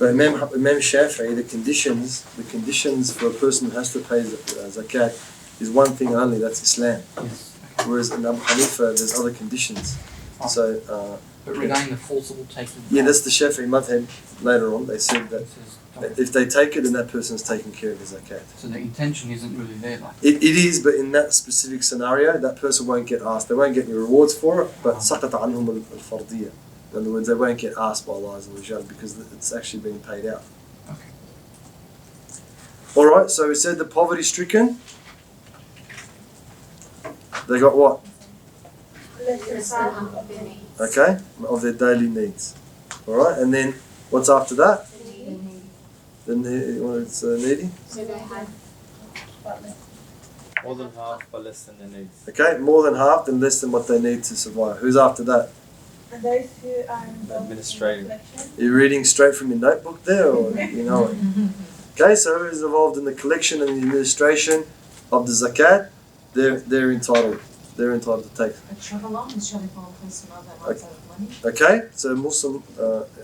But Imam Shafi'i, the conditions for a person who has to pay zakat is one thing only, that's Islam. Yes. Whereas in Abu Hanifa, there's other conditions. Oh. So, but regarding the forcible taking. Yeah, that's the Shafi'i madhab. Later on, they said that if they take it, then that person's taking care of the zakat. So the intention isn't really there, like. It is, but in that specific scenario, that person won't get asked. They won't get any rewards for it, but سقط عنهم الفرضية. In other words, they won't get asked by Allah because it's actually being paid out. Okay. Alright, so we said the poverty-stricken, they got what? Okay, of their daily needs. Alright, and then what's after that? Then it's needy? So they have more than half, but less than their needs. Okay, more than half, then less than what they need to survive. Who's after that? And those who are Administrating. Are you reading straight from your notebook there, or you know it? Okay, so whoever's involved in the collection and the administration of the zakat, they're entitled. They're entitled to take. Okay, so Muslim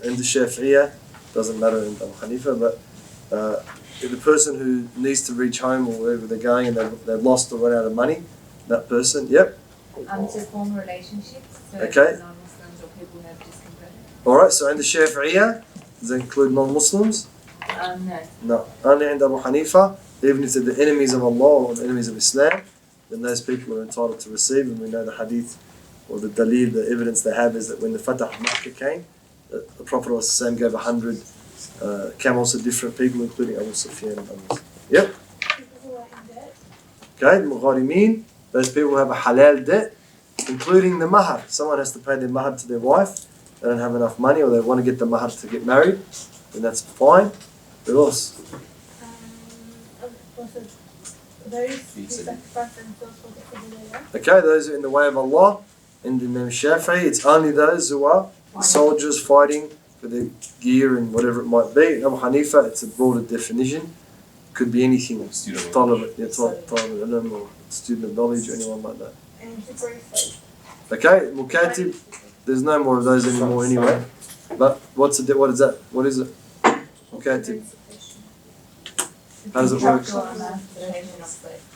in the Shafi'iyah, doesn't matter in Abu Hanifa, but if the person who needs to reach home or wherever they're going and they've lost or run out of money, that person, yep. To form relationships. So Okay. non-Muslims or people who have just converted. Alright, so in the Shafi'iyah, does that include non-Muslims? No. No. Only in Abu Hanifa, even if they're the enemies of Allah or the enemies of Islam, then those people are entitled to receive. And we know the hadith or the dalil, the evidence they have is that when the Fatah Makkah came, the Prophet ﷺ gave 100 camels to different people, including Abu Sufyan and others. Yep. people who are in debt. Okay, Mugharimin, those people who have a halal debt, including the mahar. Someone has to pay their mahar to their wife, they don't have enough money, or they want to get the mahar to get married, then that's fine. Who else? Also, those who sacrifice themselves for the Qur'an. Okay, those who are in the way of Allah, in the Imam Shafi'i, it's only those who are the soldiers fighting for their gear and whatever it might be. In Abu Hanifa, it's a broader definition. Could be anything. Talib al-ilm or student of knowledge or anyone like that. And temporary slave. Okay, Mukatib, there's no more of those anymore anyway. But what is that? What is it? Mukatib. How does it work?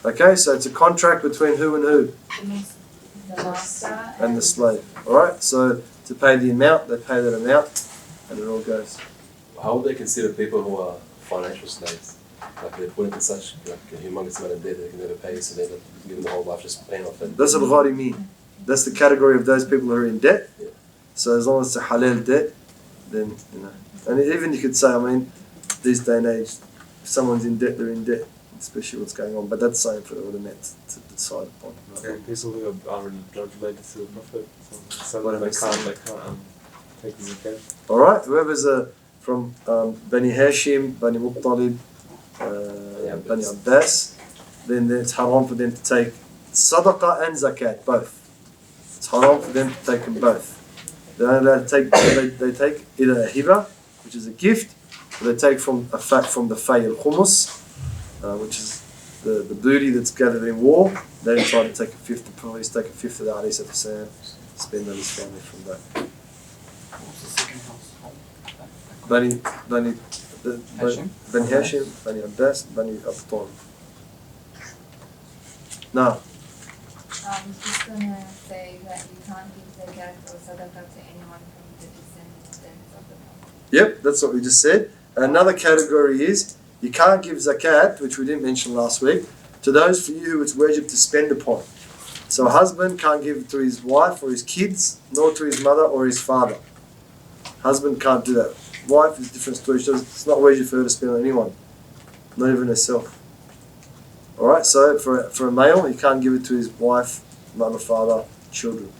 Okay, so it's a contract between who and who? The master And the slave. Alright, so to pay the amount, they pay that amount, and it all goes. How would they consider people who are financial slaves? Like they're put into such a humongous amount of debt that they can never pay, so they give them the whole life just paying off it. That's al-Gharimin. That's the category of those people who are in debt. Yeah. So as long as it's a halal debt, then, you know. And even you could say, I mean, these day and age, if someone's in debt, they're in debt, especially what's going on. But that's something for the ulama to decide upon. Right? And people who are not related to the Prophet, so What they makes can't take the zakat. Alright, whoever's from Bani Hashim, Bani Muttalib, Bani Abbas, then it's haram for them to take sadaqah and zakat, both. It's haram for them to take them both. They're only allowed to take, they take either a hiba, which is a gift, or they take from the fay al-khumus, which is the booty that's gathered in war. They try to take a fifth, the Prophet used to take a fifth of the alayhi salatu, spend on his family from that. What's the second household? Bani Hashim? Hashim, Bani Abbas, Bani Abu Talib. No. I was just going to say that you can't give zakat or sadaqah to anyone from the descendants of the Prophet. Yep, that's what we just said. Another category is you can't give zakat, which we didn't mention last week, to those for you who it's wajib to spend upon. So a husband can't give it to his wife or his kids, nor to his mother or his father. Husband can't do that. Wife is a different story. It's not wajib for her to spend on anyone, not even herself. Alright, so for a male, he can't give it to his wife, mother, father, children.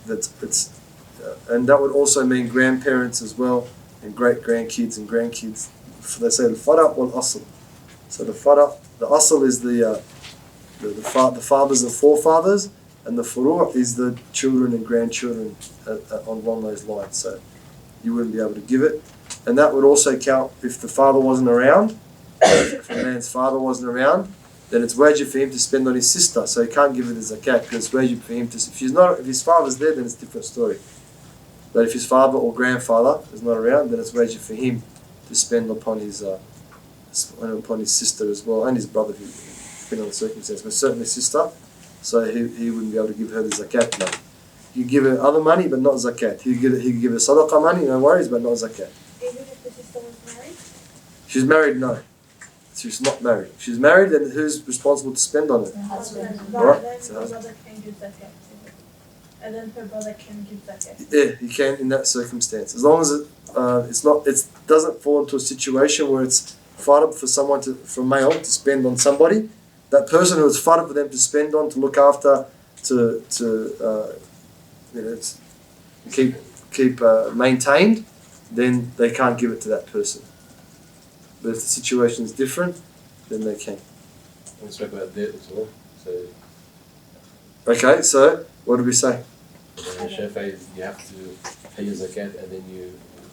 And that would also mean grandparents as well, and great-grandkids and grandkids. They say al-fara' wal-asl. So the asl is the fathers and forefathers, and the furu' is the children and grandchildren along those lines. So you wouldn't be able to give it. And that would also count if the father wasn't around. If a man's father wasn't around, then it's wajib for him to spend on his sister. So he can't give it as zakat because it's wajib for him to. If his father's there, then it's a different story. But if his father or grandfather is not around, then it's wajib for him to spend upon his sister as well, and his brother, depending on the circumstance, but certainly sister. So he wouldn't be able to give her the zakat. No. You give her other money, but not zakat. He could give her sadaqah money, no worries, but not zakat. Even if the sister was married? She's married, no. She's not married. She's married, then who's responsible to spend on it? Right, Right. then her brother can give zakat. And then her brother can give zakat. Yeah, he can in that circumstance, as long as it doesn't fall into a situation where it's farb for someone for male to spend on somebody. That person who is farb for them to spend on, to look after, to keep maintained, then they can't give it to that person. But if the situation is different, then they can. And we spoke about debt as well. So Okay, so what did we say? Shafi'i, you have to pay your zakat, and then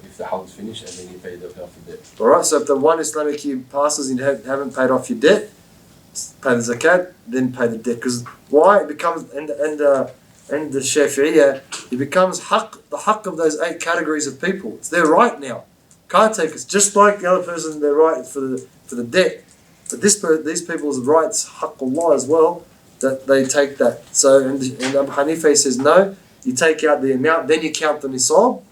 if the house is finished, and then you pay the off the debt. Alright, so if the one Islamic year passes and you haven't paid off your debt, pay the zakat, then pay the debt. Because why? It becomes, and the Shafi'iyah, it becomes the haqq of those 8 categories of people. It's their right now. Can't take it. Just like the other person, their right for the debt. But these people's rights, haqq Allah as well, that they take that. So, and Abu Hanifa says no, you take out the amount, then you count the nisab,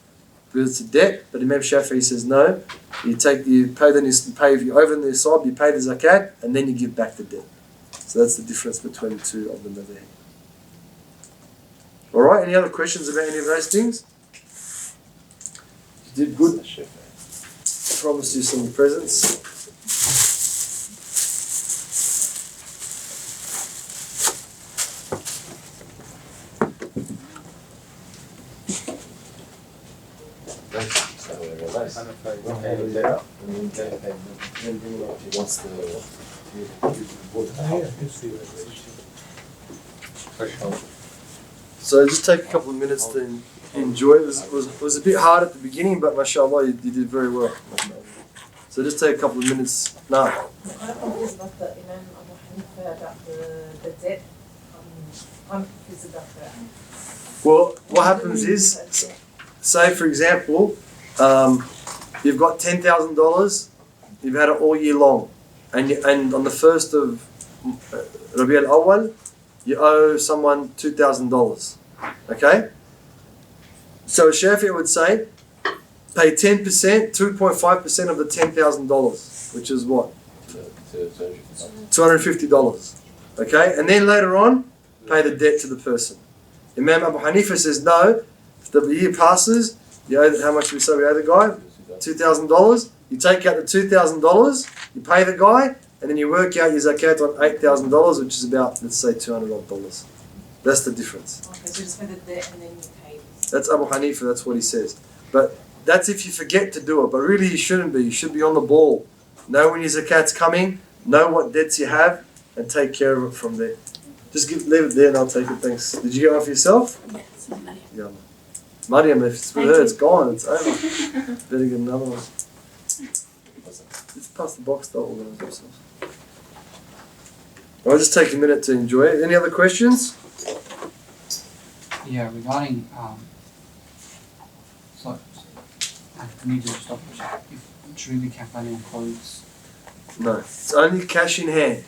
because it's a debt. But Imam Shafi'i says no, you pay if you're over the nisab, you pay the zakat, and then you give back the debt. So that's the difference between the two of the madhab. Alright, any other questions about any of those things? You did good. I promised you some presents. So just take a couple of minutes to enjoy it. It was a bit hard at the beginning, but mashallah, you did very well. So just take a couple of minutes now. I'm confused about the Imam Abu Hanifa about the debt. I'm confused about that. Well, what happens is, say for example, you've got $10,000, you've had it all year long, and on the 1st of Rabi al-Awwal, you owe someone $2,000. Okay? So a Shafi'i would say, pay 10%, 2.5% of the $10,000, which is what? $250. Okay? And then later on, pay the debt to the person. Imam Abu Hanifa says no, if the year passes, you owe, how much we say we owe the guy? $2,000. You take out the $2,000, you pay the guy, and then you work out your zakat on $8,000, which is about, let's say, $200. That's the difference. Okay, so just pay the debt and then you pay. That's Abu Hanifa, that's what he says. But that's if you forget to do it. But really you shouldn't be. You should be on the ball. Know when your zakat's coming, know what debts you have, and take care of it from there. Just leave it there and I'll take it, thanks. Did you get one for yourself? Yes, Mariam. Yeah. Mariam, if it's for her, it's gone, it's over. Better get another one. Let's pass the box, they'll organise themselves. I'll just take a minute to enjoy it. Any other questions? Yeah, regarding so I need to stop. If really calculating on clothes. No. It's only cash in hand.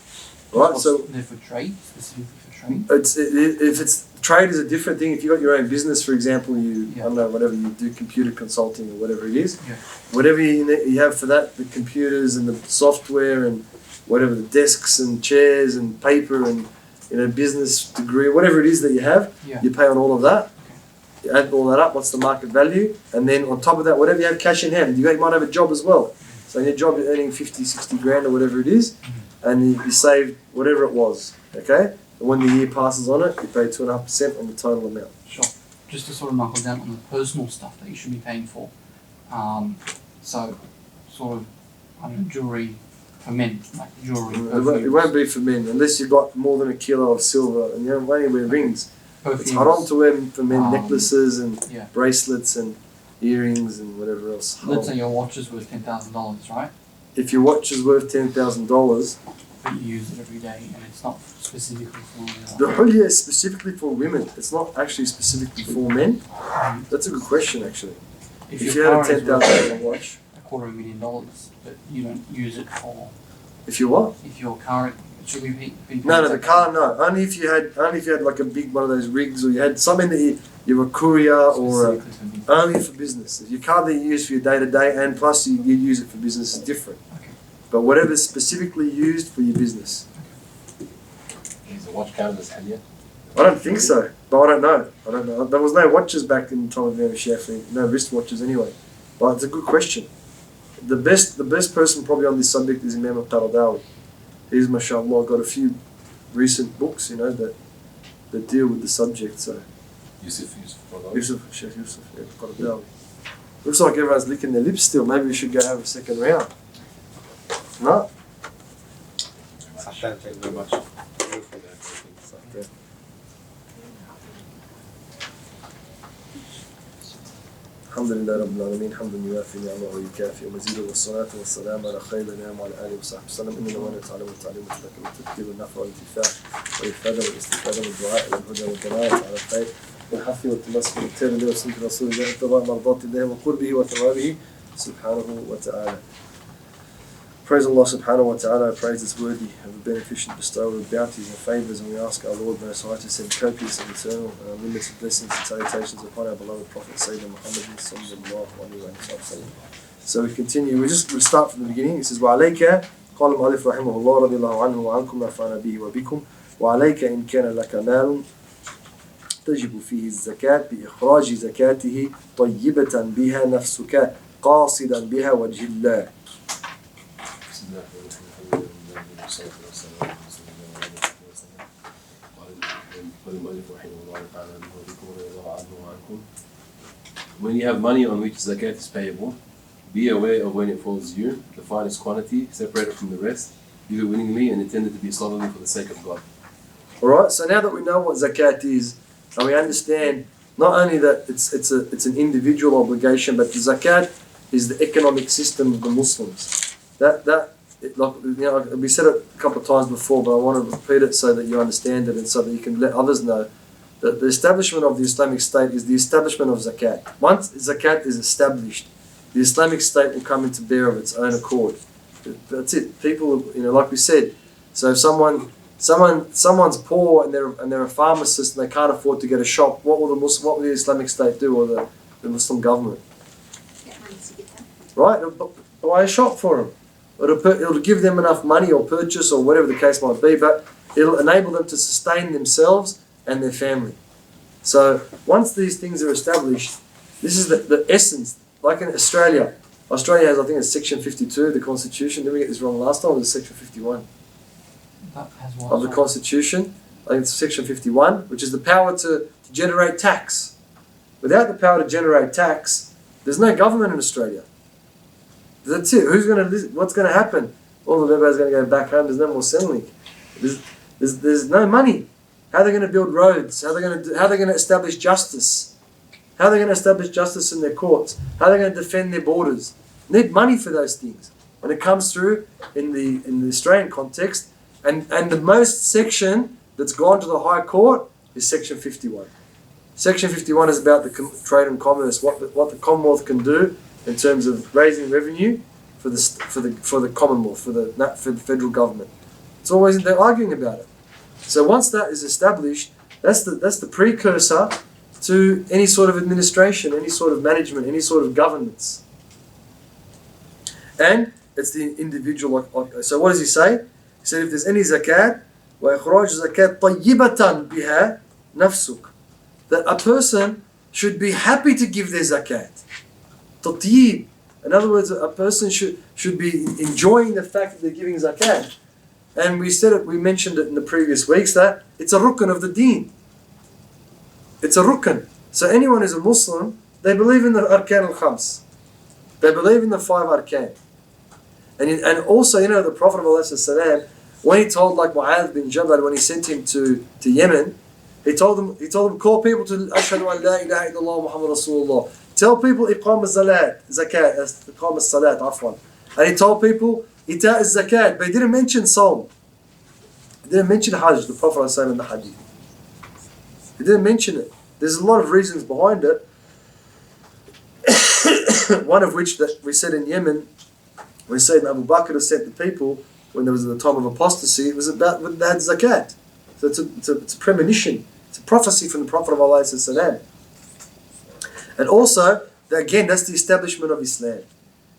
Right? So They're for trade, specifically for trade. if it's trade is a different thing. If you got your own business, for example, I don't know, whatever you do, computer consulting or whatever it is, Yeah. whatever you have for that, the computers and the software and whatever, the desks and chairs and paper and business degree, whatever it is that you have, Yeah. you pay on all of that. You add all that up, what's the market value, and then on top of that, whatever you have cash in hand, you might have a job as well. So in your job, you're earning 50, 60 grand or whatever it is, and you saved whatever it was, okay? And when the year passes on it, you pay 2.5% on the total amount. Sure. Just to sort of knuckle down on the personal stuff that you should be paying for. So, sort of, I don't know, jewelry for men, like jewelry. It won't be for men, unless you've got more than a kilo of silver, and you don't only wear rings. It's haram to wear for men necklaces and bracelets and earrings and whatever else. Let's say your watch is worth $10,000, right? If your watch is worth $10,000, but you use it every day and it's not specifically for The hulya is specifically for women. It's not actually specifically for men. That's a good question, actually. If you your had a car is $10,000 watch, $250,000, but you don't use it for, if you what? if your car, should we be No, the car, no. Only if you had like a big one of those rigs, or you had something that you were a courier or only for business. Your car that you use for your day to day, and plus you use it for business is different. Okay. But whatever's specifically used for your business. Is the watch counted as halya? I don't think so, but I don't know. There was no watches back in the time of Imam Shafi'i, no wristwatches anyway. But it's a good question. The best person probably on this subject is Imam al-Qaradawi. He's, mashallah, got a few recent books, that deal with the subject. So Yusuf, Shaykh Yusuf, Qaradawi. Looks like everyone's licking their lips still. Maybe we should go have a second round. No? Thank you very much. الحمد لله رب العالمين حمدا يوافي نعمه ويكافئ ومزيدا والصلاة والسلام على خير الأنام وعلى آله وصحبه وسلم إننا ما نتعلم التعليم والتذكر والتذكير والنفع والانتفاع والإفادة والاستفادة والدعاء إلى الهدى والدلالة على الخير والحث والتمسك بالتالي الله وسنة رسول الله اتباع مرضات الله وقربه وثوابه سبحانه وتعالى. Praise Allah subhanahu wa ta'ala, praise is worthy of a beneficent bestower of bounties and favours, and we ask our Lord Most High to send copious and eternal unlimited blessings and salutations upon our beloved Prophet Sayyidina Muhammad sallallahu alayhi wa sallam. So we continue, we'll start from the beginning. It says, وَعَلَيْكَ قال المؤلف رحمه الله رضي الله عنه وعنكم نفعنا به وبكم وعليك إن كان لك مال تجب فيه الزكاة بإخراج زكاته طيبة بها نفسك قاصدا بها وجه الله. When you have money on which zakat is payable, be aware of when it falls due, define its quantity, separate it from the rest, give it willingly and intended to be solely for the sake of God. Alright, so now that we know what zakat is, and we understand not only that it's an individual obligation, but the zakat is the economic system of the Muslims. We said it a couple of times before, but I want to repeat it so that you understand it and so that you can let others know that the establishment of the Islamic State is the establishment of zakat. Once zakat is established, the Islamic State will come into bear of its own accord. That's it. People, like we said, so if someone's poor and they're a pharmacist and they can't afford to get a shop, what will the Islamic State do, or the Muslim government? Right? It'll buy a shop for them. It'll give them enough money or purchase or whatever the case might be, but it'll enable them to sustain themselves and their family. So once these things are established, this is the essence. Like in Australia has, I think it's Section 52 of the Constitution. Did we get this wrong last time? It was Section 51 of the Constitution. I think it's Section 51, which is the power to generate tax. Without the power to generate tax, there's no government in Australia. That's it. What's going to happen? All of everybody's going to go back home. There's no more Centrelink. There's no money. How are they going to build roads? How are they going to establish justice? How are they going to establish justice in their courts? How are they going to defend their borders? They need money for those things. When it comes through in the Australian context, and the most section that's gone to the High Court is Section 51. Section 51 is about the trade and commerce, what the Commonwealth can do in terms of raising revenue for the Commonwealth, for the federal government. It's always they're arguing about it. So once that is established, that's the precursor to any sort of administration, any sort of management, any sort of governance. And it's the individual. So what does he say? He said, if there's any zakat, وَإِخْرَاجُ زَكَاةٍ طَيِّبَةً بِهَا نَفْسُكَ, that a person should be happy to give their zakat. Tatyib. In other words, a person should be enjoying the fact that they're giving zakat. And we mentioned it in the previous weeks, that it's a rukn of the deen. It's a rukn. So anyone who's a Muslim, they believe in the arkan al-khams. They believe in the 5 arkan. And also, the Prophet ﷺ, when he told Mu'adh bin Jabal, when he sent him to Yemen, he told them, call people to Ashhadu an la ilaha illallah Muhammad Rasulullah. Tell people iqam al-zakat, iqam al-salat, afwan. And he told people, ita' al-zakat, but he didn't mention Psalm. He didn't mention Hajj, the Prophet ﷺ in the Hadith. He didn't mention it. There's a lot of reasons behind it. One of which that we said in Yemen, when Sayyidina Abu Bakr sent the people, when there was the time of apostasy, it was about when they had zakat. So it's a premonition. It's a prophecy from the Prophet of Allah. And also, again, that's the establishment of Islam.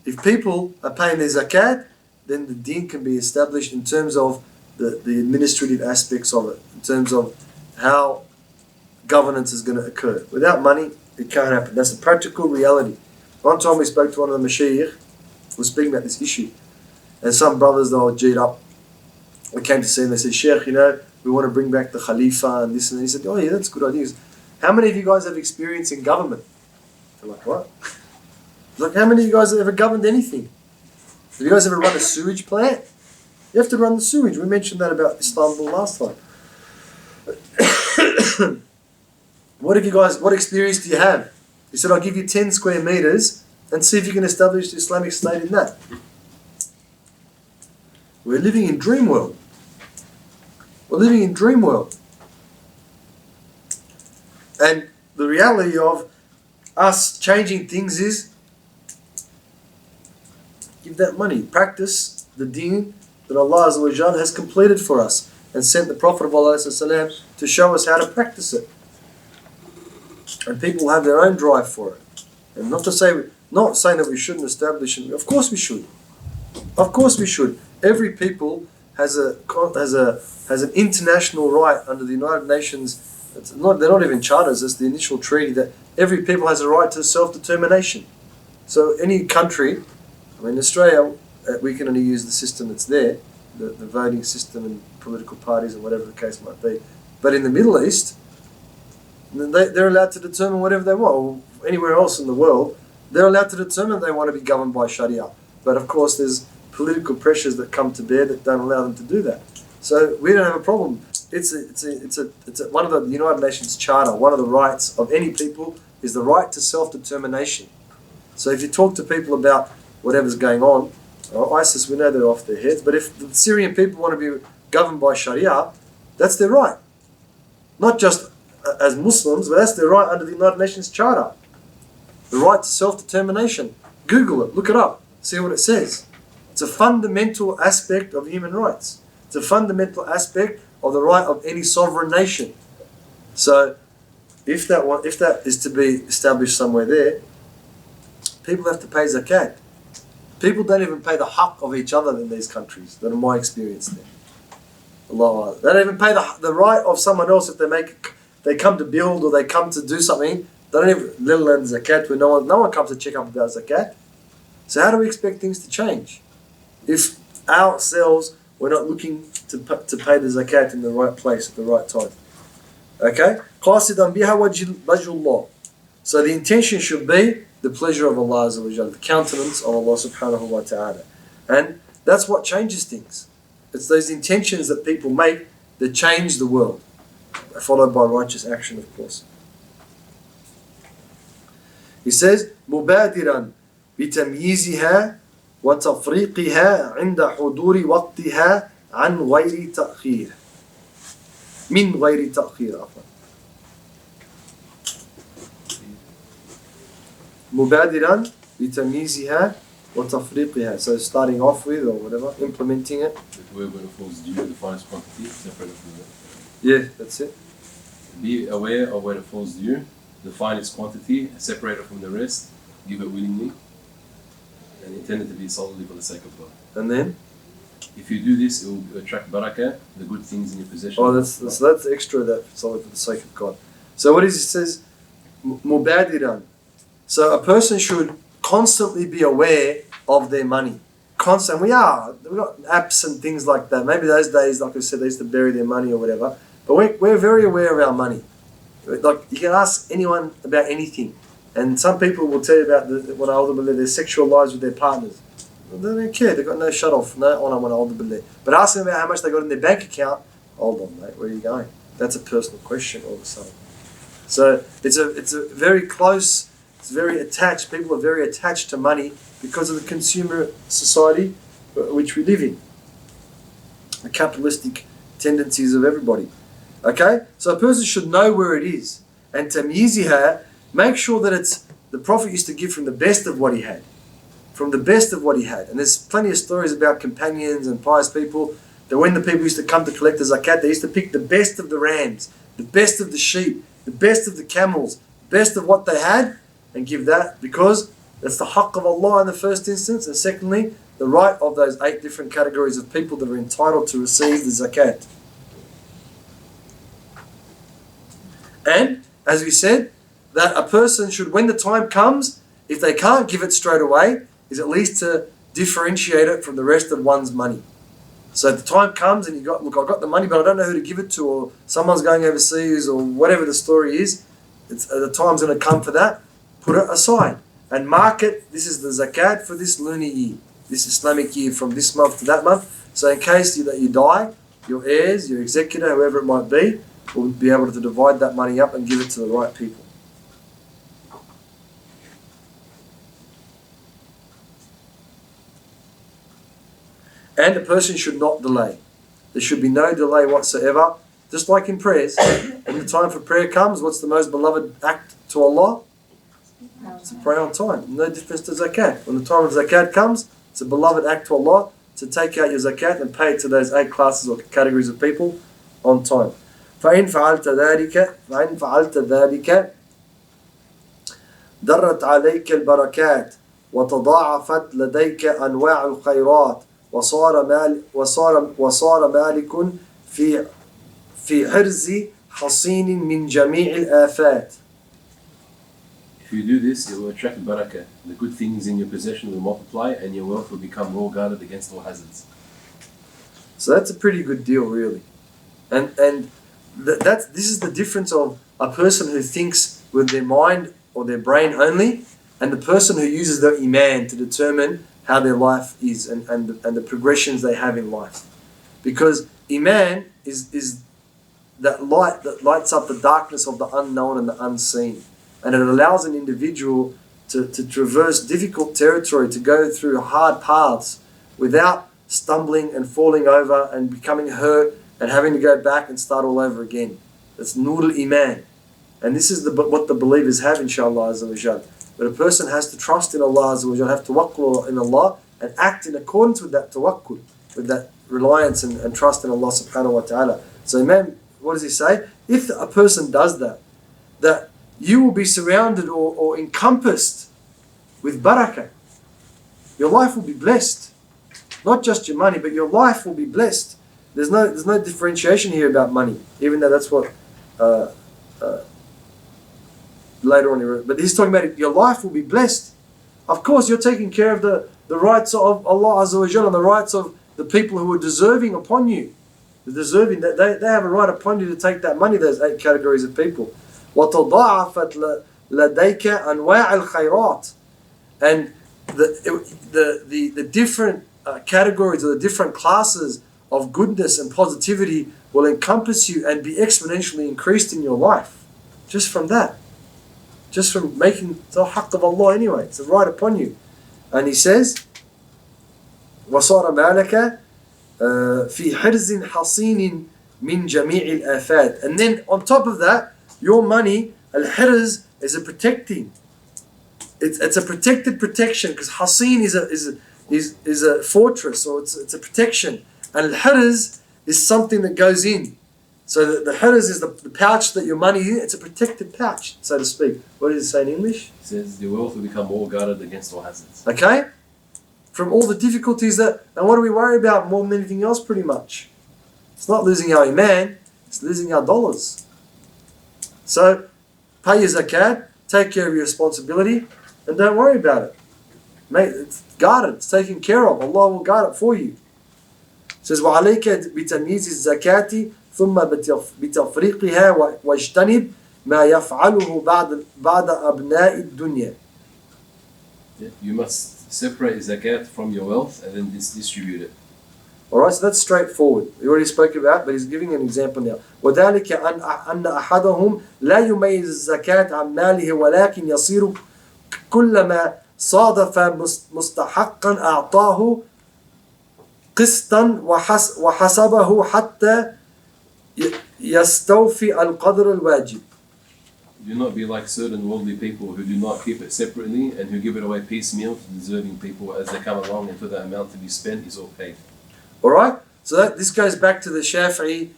If people are paying their zakat, then the deen can be established in terms of the administrative aspects of it, in terms of how governance is going to occur. Without money, it can't happen. That's the practical reality. One time we spoke to one of the mashaykh, who was speaking about this issue. And some brothers, they were G'd up. We came to see him, they said, Sheikh, we want to bring back the Khalifa and this and that. He said, oh yeah, that's a good idea. He said, how many of you guys have experience in government? They're like, what? Like, how many of you guys have ever governed anything? Have you guys ever run a sewage plant? You have to run the sewage. We mentioned that about Istanbul last time. What experience do you have? He said, I'll give you 10 square meters and see if you can establish the Islamic State in that. We're living in dream world. We're living in dream world. And the reality of us changing things is give that money. Practice the deen that Allah Azza wa Jal has completed for us and sent the Prophet of Allah to show us how to practice it. And people will have their own drive for it. And not saying that we shouldn't establish it. Of course we should. Of course we should. Every people has an international right under the United Nations. They're not even charters. It's the initial treaty that every people has a right to self-determination. So any country, Australia, we can only use the system that's there, the voting system and political parties and whatever the case might be. But in the Middle East, they're allowed to determine whatever they want. Or anywhere else in the world, they're allowed to determine they want to be governed by Sharia. But of course, there's political pressures that come to bear that don't allow them to do that. So we don't have a problem. It's one of the United Nations Charter. One of the rights of any people is the right to self-determination. So if you talk to people about whatever's going on, ISIS, we know they're off their heads. But if the Syrian people want to be governed by Sharia, that's their right. Not just as Muslims, but that's their right under the United Nations Charter. The right to self-determination. Google it, look it up, see what it says. It's a fundamental aspect of human rights. It's a fundamental aspect of the right of any sovereign nation. So, if that is to be established somewhere there, people have to pay zakat. People don't even pay the haqq of each other in these countries, that are my experience there. Allah. They don't even pay the right of someone else if they come to build or they come to do something. They don't even, let alone zakat, where no one comes to check up about zakat. So how do we expect things to change if ourselves we're not looking to pay the zakat in the right place at the right time? Okay? قَاصِدًا بِهَا وَجْهُ اللَّهِ. So the intention should be the pleasure of Allah Azza wa Jalla, the countenance of Allah Subhanahu wa Ta'ala. And that's what changes things. It's those intentions that people make that change the world, followed by righteous action, of course. He says, مُبَادِرًا بِتَمْيِيزِهَا وَتَفْرِيقِهَا عِنْدَ حُضُورِ وَقْتِهَا عَنْ غَيْرِ تَأْخِيرٍ مِنْ غَيْرِ تَأْخِيرٍ مُبَادِرًا بِتَمْيِيزِهَا وَتَفْرِيقِهَا. So starting off with, or whatever, implementing it. Where when it falls due, the finest quantity, separate from that. Yeah, that's it. Be aware of when it falls due, the finest quantity, separate it from the rest, give it willingly, and intend it to be solely for the sake of God. And then? If you do this, it will attract barakah, the good things in your possession. Oh, that's extra, that solely for the sake of God. So what is it? It says, mubadiran. So a person should constantly be aware of their money. Constant. We've got apps and things like that. Maybe those days, like I said, they used to bury their money or whatever. But we're very aware of our money. Like, you can ask anyone about anything. And some people will tell you about their sexual lives with their partners. They don't care. They've got no shut off. No honor. But ask them about how much they got in their bank account. Hold on, mate. Where are you going? That's a personal question all of a sudden. So it's a very close. It's very attached. People are very attached to money because of the consumer society which we live in. A capitalistic tendencies of everybody. Okay? So a person should know where it is. And tamyiziha, make sure that it's, the Prophet used to give from the best of what he had. From the best of what he had. And there's plenty of stories about companions and pious people, that when the people used to come to collect the zakat, they used to pick the best of the rams, the best of the sheep, the best of the camels, best of what they had, and give that, because that's the haqq of Allah in the first instance, and secondly, the right of those 8 different categories of people that are entitled to receive the zakat. And, as we said, that a person should, when the time comes, if they can't give it straight away, is at least to differentiate it from the rest of one's money. So if the time comes and you got, look, I've got the money, but I don't know who to give it to, or someone's going overseas, or whatever the story is, the time's going to come for that, put it aside and mark it. This is the zakat for this lunar year, this Islamic year, from this month to that month. So in case that you die, your heirs, your executor, whoever it might be, will be able to divide that money up and give it to the right people. And a person should not delay. There should be no delay whatsoever. Just like in prayers, when the time for prayer comes, what's the most beloved act to Allah? To pray on time. No difference to zakat. When the time of zakat comes, it's a beloved act to Allah to take out your zakat and pay it to those 8 classes or categories of people on time. فإن فعلت ذلك درت عليك البركات وتضاعفت لديك أنواع الخيرات وصار مالك في حرز حصين من جميع الآفات. If you do this, it will attract barakah. The good things in your possession will multiply and your wealth will become well guarded against all hazards. So that's a pretty good deal, really. And this is the difference of a person who thinks with their mind or their brain only, and the person who uses their iman to determine how their life is and the progressions they have in life. Because iman is that light that lights up the darkness of the unknown and the unseen. And it allows an individual to traverse difficult territory, to go through hard paths without stumbling and falling over and becoming hurt and having to go back and start all over again. That's Nur al-Iman. And this is what the believers have, inshallah azza wa jal. But a person has to trust in Allah azza wa jal, have tawakkul in Allah, and act in accordance with that tawakkul, with that reliance and trust in Allah subhanahu wa ta'ala. So Imam, what does he say? If a person does that you will be surrounded or encompassed with barakah. Your life will be blessed. Not just your money, but your life will be blessed. There's no differentiation here about money, even though that's what later on he wrote. But he's talking about it, your life will be blessed. Of course, you're taking care of the rights of Allah Azza wa Jalla and the rights of the people who are deserving upon you. The deserving, they have a right upon you to take that money, those 8 categories of people. وَتَضَاعَفَتْ لَدَيْكَ أَنْوَاعَ الْخَيْرَاتِ. And the different categories or the different classes of goodness and positivity will encompass you and be exponentially increased in your life. Just from that. Just from making the haqq of Allah anyway. It's a right upon you. And he says, وَصَارَ مَالَكَ فِي حِرْزٍ حَصِينٍ مِنْ جَمِيعِ الْآفَاتِ. And then on top of that, your money, al-hirz, is a protecting. It's a protected protection, because hasin is a fortress, or it's a protection. And al-hirz is something that goes in. So the hirz is the pouch that your money is in. It's a protected pouch, so to speak. What does it say in English? It says the wealth will become more guarded against all hazards. Okay? From all the difficulties and what do we worry about more than anything else, pretty much? It's not losing our iman, it's losing our dollars. So, pay your zakat, take care of your responsibility, and don't worry about it. Mate, it's guarded, it's taken care of. Allah will guard it for you. It says, وَعَلَيْكَ بِتَمْيِيزِ الزَّكَاةِ ثُمَّ بِتَفْرِيقِهَا وَاجْتَنِبْ مَا يَفْعَلُهُ بَعْدَ أَبْنَاءِ الدُّنْيَا. You must separate zakat from your wealth and then distribute it. Alright, so that's straightforward. We already spoke about, but he's giving an example now. وَذَلِكَ أَنَّ أَحَدَهُمْ لَا يُمَيِّزُ الزَّكَاةَ عَنْ مَالِهِ وَلَكِنْ يَصِيرُ كُلَّمَا صَادَفَ مُسْتَحَقًّا أَعْطَاهُ قِسْطًا وَحَسَبَهُ حَتَّى يستوفي القدر الواجب. Do not be like certain worldly people who do not keep it separately and who give it away piecemeal to deserving people as they come along until the amount to be spent is all paid. Alright? So this goes back to the Shafi'i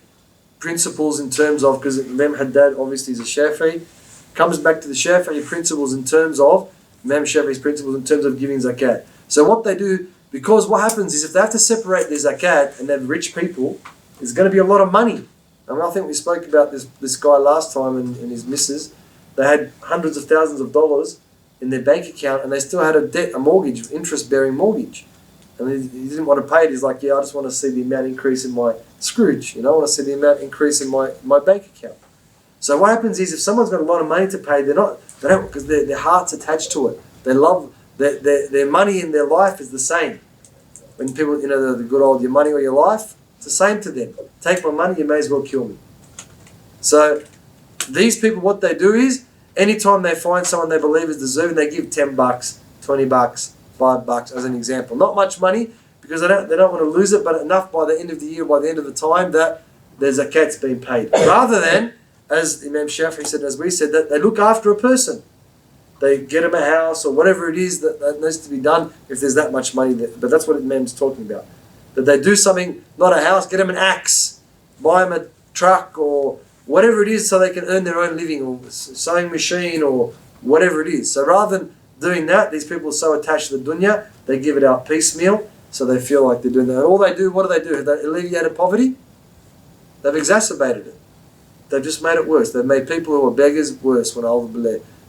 principles in terms of, because Imam Haddad obviously is a Shafi'i, comes back to the Shafi'i principles in terms of, Imam Shafi'i's principles in terms of giving zakat. So what they do, because what happens is if they have to separate their zakat and they're rich people, there's going to be a lot of money. I think we spoke about this guy last time and his missus. They had hundreds of thousands of dollars in their bank account and they still had a mortgage, interest-bearing mortgage. And he didn't want to pay it. He's like, yeah, I just want to see the amount increase in my Scrooge. I want to see the amount increase in my bank account. So what happens is if someone's got a lot of money to pay, they don't, because their heart's attached to it. They love, their money in their life is the same. When people, the good old, your money or your life, it's the same to them. Take my money, you may as well kill me. So these people, what they do is, anytime they find someone they believe is deserving, they give $10, $20, $5 as an example. Not much money because they don't want to lose it, but enough by the end of the year, by the end of the time that their zakat's been paid. Rather than, as Imam Shafi'i said, as we said, that they look after a person. They get them a house or whatever it is that needs to be done if there's that much money there. But that's what Imam's talking about. That they do something, not a house, get them an axe, buy them a truck or whatever it is so they can earn their own living, or sewing machine or whatever it is. So rather than doing that, these people are so attached to the dunya, they give it out piecemeal so they feel like they're doing that. And all they do, what do? Have they alleviated poverty? They've exacerbated it. They've just made it worse. They've made people who are beggars worse,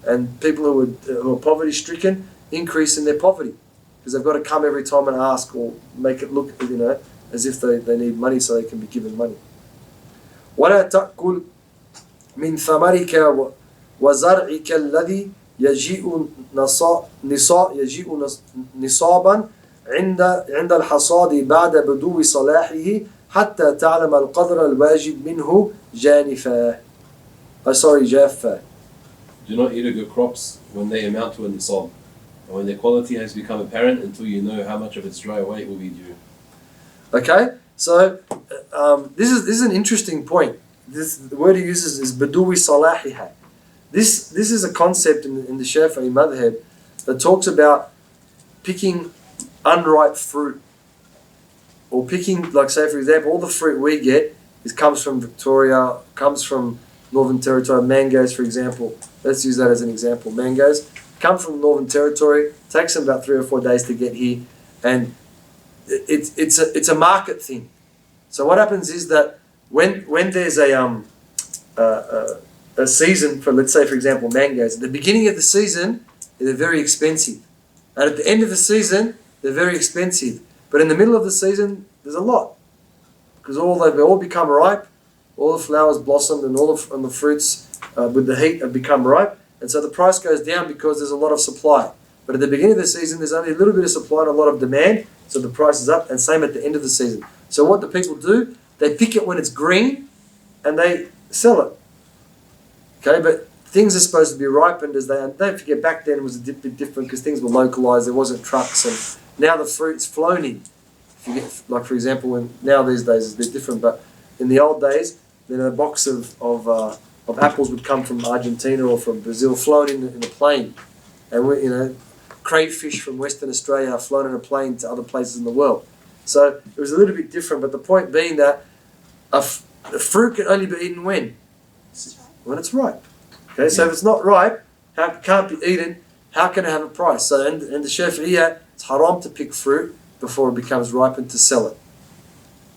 and people who are poverty stricken increase in their poverty. Because they've got to come every time and ask or make it look, as if they need money so they can be given money. وَلَا تَأْكُلْ مِنْ ثَمَرِكَ وَزَرْعِكَ الَّذِي يَجِئُ نِصَابًا عند الحصاد بعد بدو صلاحه حتى تعلم القدر الواجب منه جافا. Do not eat of your crops when they amount to a nisab, and when their quality has become apparent until you know how much of its dry weight will be due. Okay, so this is an interesting point. The word he uses is badui salahiha. This is a concept in the Shafi'i madhab that talks about picking unripe fruit, or picking, like say for example, all the fruit we get comes from Victoria, comes from Northern Territory. Mangoes, for example, let's use that as an example. Mangoes come from Northern Territory, takes them about 3 or 4 days to get here, and it's a market thing. So what happens is that when there's a season for, let's say for example, mangoes, at the beginning of the season they're very expensive, and at the end of the season they're very expensive. But in the middle of the season there's a lot, because they all become ripe, all the flowers blossomed, and and the fruits with the heat have become ripe, and so the price goes down because there's a lot of supply. But at the beginning of the season there's only a little bit of supply and a lot of demand, so the price is up, and same at the end of the season. So what do people do? They pick it when it's green and they sell it. Okay, but things are supposed to be ripened as don't forget, back then it was a bit different because things were localized, there wasn't trucks, and now the fruit's flown in. If you get, like for example, now these days it's a bit different, but in the old days, then a box of apples would come from Argentina or from Brazil, flown in a plane, and crayfish from Western Australia are flown in a plane to other places in the world. So it was a little bit different, but the point being that the fruit can only be eaten when it's ripe. Okay, so if it's not ripe, it can't be eaten. How can it have a price? So in the Shafi'iyah, it's haram to pick fruit before it becomes ripe and to sell it.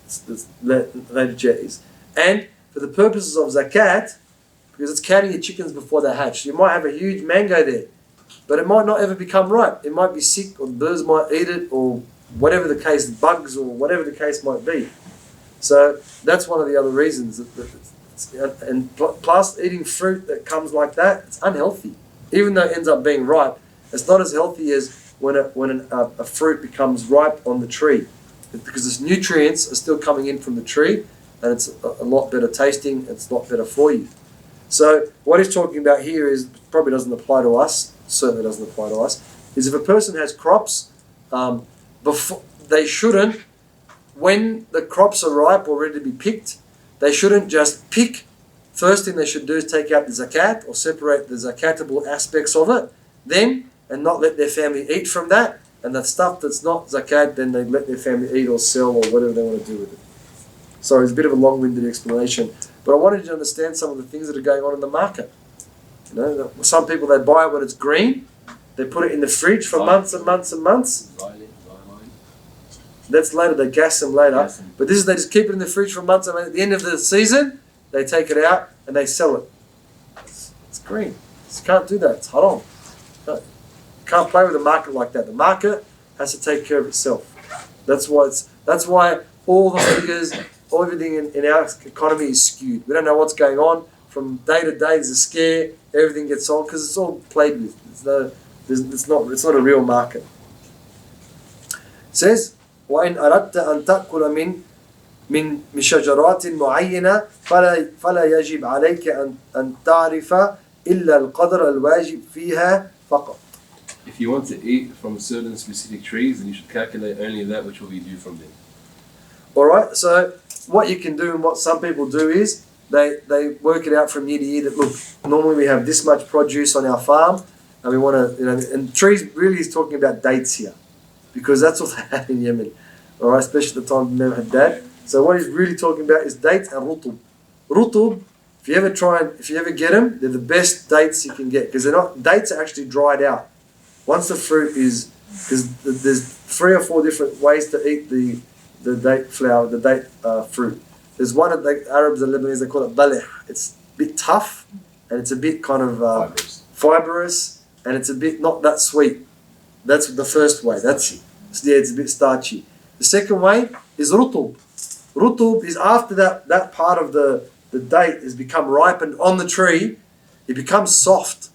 It's later jetties. And for the purposes of zakat, because it's counting your chickens before they hatch, you might have a huge mango there, but it might not ever become ripe. It might be sick, or the birds might eat it, or whatever the case, bugs, or whatever the case might be. So that's one of the other reasons. And plus, eating fruit that comes like that, it's unhealthy. Even though it ends up being ripe, it's not as healthy as when a fruit becomes ripe on the tree, because its nutrients are still coming in from the tree, and it's a lot better tasting. It's a lot better for you. So what he's talking about here is, probably doesn't apply to us. Certainly doesn't apply to us. Is if a person has crops, before they shouldn't, when the crops are ripe or ready to be picked, they shouldn't just pick. First thing they should do is take out the zakat or separate the zakatable aspects of it, then, and not let their family eat from that. And the stuff that's not zakat, then they let their family eat or sell or whatever they want to do with it. So it's a bit of a long-winded explanation. But I wanted you to understand some of the things that are going on in the market. You know, some people, they buy it when it's green. They put it in the fridge for months and months and months. That's later, they gas them later. But this is, they just keep it in the fridge for months and at the end of the season, they take it out and they sell it. It's green. You can't do that. It's haram. You can't play with the market like that. The market has to take care of itself. That's why all the figures, everything in our economy is skewed. We don't know what's going on. From day to day, there's a scare. Everything gets sold because it's all played with. It's not a real market. It says, وَإِنْ أَرَدْتَ أَنْ تَأْكُلَ من شجرات معينة فلا يجب عليك أن تعرف إلا القدر الواجب فيها فقط. If you want to eat from certain specific trees, then you should calculate only that which will be due from them. Alright, so what you can do and what some people do is they work it out from year to year that, look, normally we have this much produce on our farm and we want to, and trees really is talking about dates here because that's what they had in Yemen. Alright, especially at the time of Imam al-Haddad. So what he's really talking about is dates and rutub. Rutub, if you ever get them, they're the best dates you can get because dates are actually dried out. Once the fruit is, because there's 3 or 4 different ways to eat the date flower, the date fruit. There's one of the Arabs and Lebanese, they call it balih. It's a bit tough and it's a bit kind of fibrous and it's a bit not that sweet. That's the first way. It's a bit starchy. The second way is rutub. Rutub is after that part of the date has become ripened on the tree, it becomes soft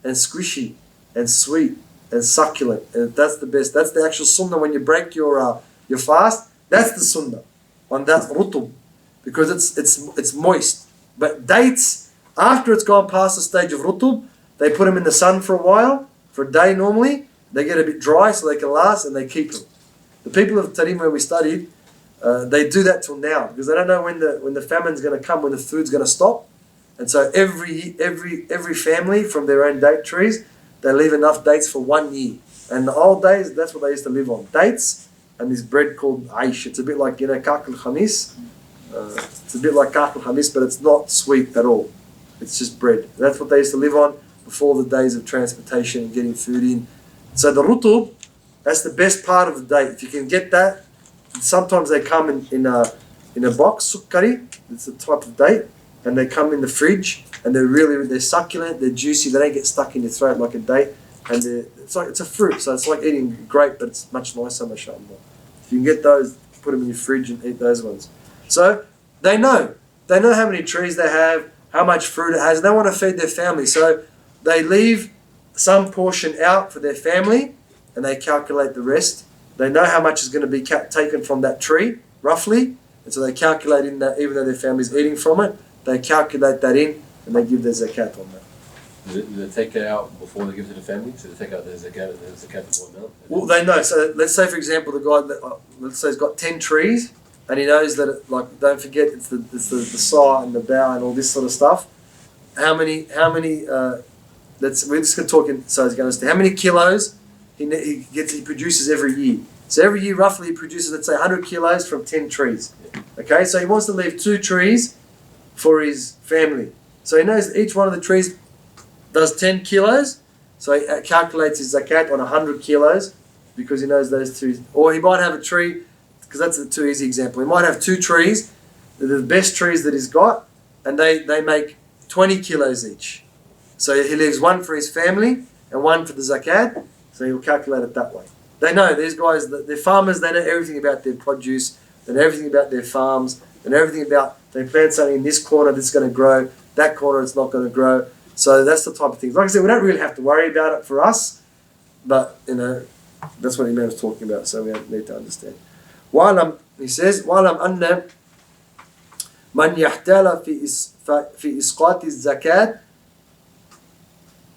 and squishy and sweet and succulent, and that's the best. That's the actual sunnah when you break your fast. That's the sunnah on that rutub because it's moist. But dates, after it's gone past the stage of rutub, they put them in the sun for a while, for a day normally. They get a bit dry so they can last, and they keep them. The people of Tarim where we studied, they do that till now because they don't know when the famine's going to come, when the food's going to stop, and so every family from their own date trees, they leave enough dates for 1 year. And in the old days, that's what they used to live on: dates and this bread called aish. It's a bit like kak al-khamis. It's a bit like kak al-khamis, but it's not sweet at all. It's just bread. That's what they used to live on before the days of transportation and getting food in. So the rutub, that's the best part of the date. If you can get that. Sometimes they come in a box, sukkari, it's a type of date, and they come in the fridge, and they're succulent, they're juicy, they don't get stuck in your throat like a date, and it's a fruit, so it's like eating a grape, but it's much nicer, mashallah. If you can get those, put them in your fridge and eat those ones. So they know how many trees they have, how much fruit it has, and they want to feed their family, so they leave some portion out for their family, and they calculate the rest. They know how much is going to be taken from that tree, roughly, and so they calculate in that, even though their family's eating from it, they calculate that in, and they give their zakat on that. Do they take it out before they give it to the family? So they take out the zakat before now? Well, they know. So let's say, for example, the guy, let's say he's got 10 trees, and he knows that, don't forget, it's the saw and the bough and all this sort of stuff. How many, we're just going to talk in, so he's going to how many kilos he produces every year. So every year, roughly, he produces, let's say, 100 kilos from 10 trees. Okay, so he wants to leave 2 trees for his family. So he knows that each one of the trees does 10 kilos. So he calculates his zakat on 100 kilos because he knows those 2. Or he might have a tree, because that's a too easy example. He might have 2 trees, they're the best trees that he's got, and they make 20 kilos each. So he leaves 1 for his family and 1 for the zakat. So he'll calculate it that way. They know, these guys, they're farmers, they know everything about their produce, they know everything about their farms, they know everything about, they plant something in this corner that's going to grow, that corner it's not going to grow. So that's the type of things. Like I said, we don't really have to worry about it for us, but, that's what Imam is talking about, so we need to understand. He says, وَعْلَمْ أَنَّ مَنْ يَحْتَالَ فِي إِسْقَاطِ الزَّكَاةِ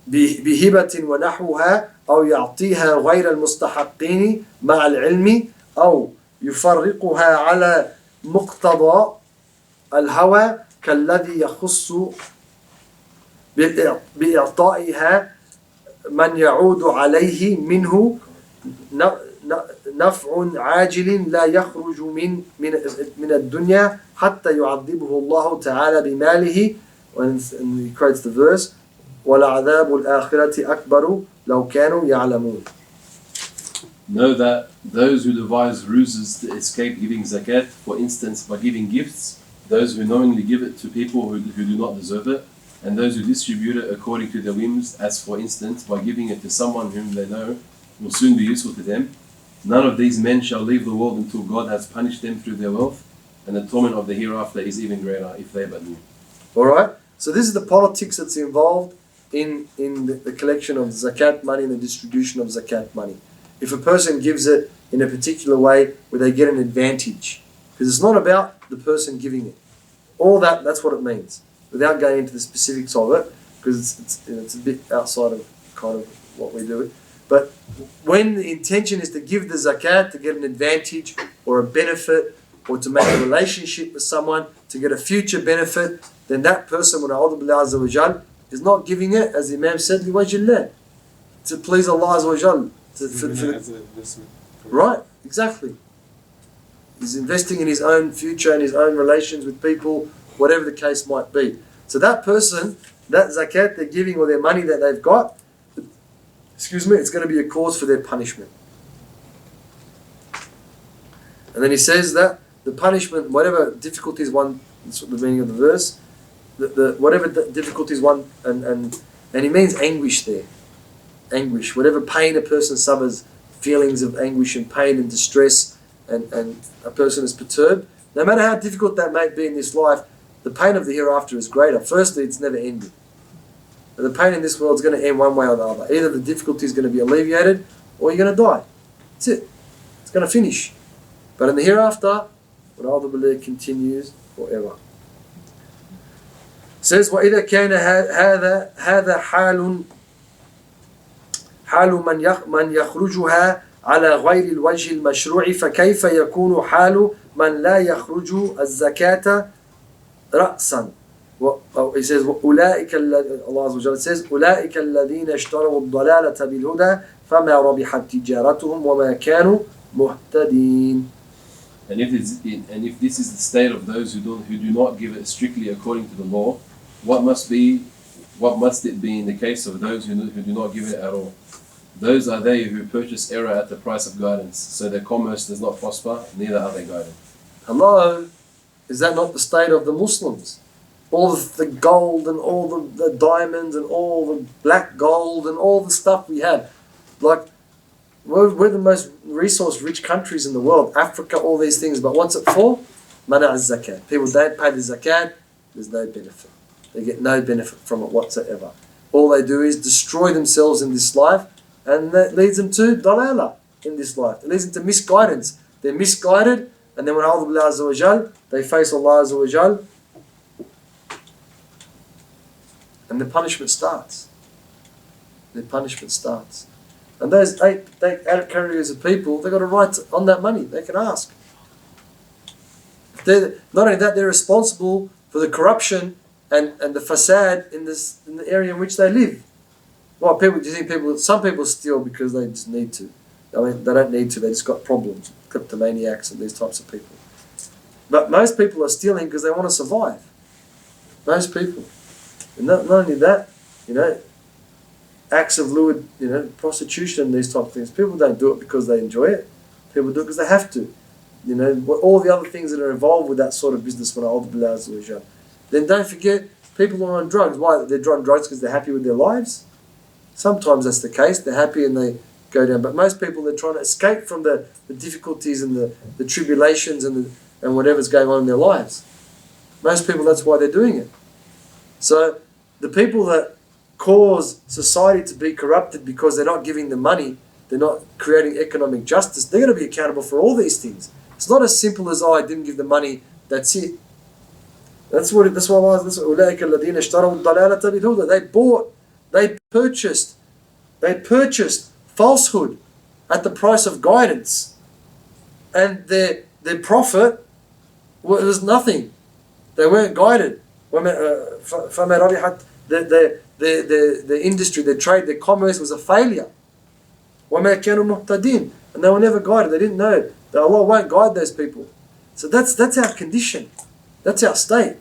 بهبة ونحوها أو يعطيها غير المستحقين مع العلم أو يفرقها على مقتضى الهوى كالذي يخص بإعطائها من يعود عليه منه نفع عاجل لا يخرج من الدنيا حتى يعذبه الله تعالى بماله. And he quotes the verse وَلَعَذَابُ الْآخِرَةِ أَكْبَرُ لَوْ كَانُوا يَعْلَمُونَ. Know that those who devise ruses to escape giving zakat, for instance by giving gifts, those who knowingly give it to people who do not deserve it, and those who distribute it according to their whims, as for instance by giving it to someone whom they know will soon be useful to them, none of these men shall leave the world until God has punished them through their wealth, and the torment of the hereafter is even greater if they but knew. Alright, so this is the politics that's involved in the collection of zakat money and the distribution of zakat money. If a person gives it in a particular way where they get an advantage, because it's not about the person giving it. All that's what it means, without going into the specifics of it, because it's a bit outside of kind of what we do. But when the intention is to give the zakat to get an advantage or a benefit or to make a relationship with someone, to get a future benefit, then that person, is not giving it, as the Imam said, to please Allah Azza wa Jal. Right, exactly. He's investing in his own future and his own relations with people, whatever the case might be. So that person, that zakat they're giving or their money that they've got, it's going to be a cause for their punishment. And then he says that the punishment, whatever difficulties one, that's the meaning of the verse, whatever difficulties one, and he means anguish there. Anguish, whatever pain a person suffers, feelings of anguish and pain and distress, and a person is perturbed, no matter how difficult that may be in this life, the pain of the hereafter is greater. Firstly, it's never ending. The pain in this world is going to end one way or the other. Either the difficulty is going to be alleviated, or you're going to die. That's it. It's going to finish. But in the hereafter, it continues forever. It says, وَإِذَا كَانَ هَذَا حال من يخرجها على غير الوجه المشروع فكيف يكون حال من لا يخرج الزكاة رأسا. He says أولئك Allah Azza wa Jalla says أولئك الذين اشتروا الضلالة بالهدى فما ربحت تجارتهم وما كانوا مهتدين. And if this is the state of those who do not give it strictly according to the law, what must it be in the case of those who do not give it at all? Those are they who purchase error at the price of guidance, so their commerce does not prosper, neither are they guided. Hello, is that not the state of the Muslims? All the gold and all the diamonds and all the black gold and all the stuff we have. Like, we're the most resource-rich countries in the world. Africa, all these things. But what's it for? Mana' az-zakat. People don't pay the zakat, there's no benefit. They get no benefit from it whatsoever. All they do is destroy themselves in this life, and that leads them to dalala in this life. It leads them to misguidance. They're misguided, and then when Allah Azza wa Jal, they face Allah Azza wa Jal, and the punishment starts. The punishment starts. And those eight categories of people, they've got a right on that money. They can ask. Not only that, they're responsible for the corruption and the fasad in the area in which they live. Well, do you think some people steal because they just need to. I mean, they don't need to, they just got problems. Kleptomaniacs and these types of people. But most people are stealing because they want to survive. Most people. And not only that, acts of lewd, prostitution and these type of things. People don't do it because they enjoy it. People do it because they have to. All the other things that are involved with that sort of business. Then don't forget, people are on drugs. Why? They're on drugs because they're happy with their lives. Sometimes that's the case. They're happy and they go down. But most people, they're trying to escape from the difficulties and the tribulations and whatever's going on in their lives. Most people, that's why they're doing it. So the people that cause society to be corrupted because they're not giving the money, they're not creating economic justice, they're going to be accountable for all these things. It's not as simple as, I didn't give the money, that's it. That's why Allah says, they purchased falsehood at the price of guidance. And their profit was nothing. They weren't guided. فَمَا رَبِحَتْ the industry, their trade, their commerce was a failure. وَمَا كَانُوا مُهْتَدِينَ. And they were never guided. They didn't know that Allah won't guide those people. So that's our condition. That's our state.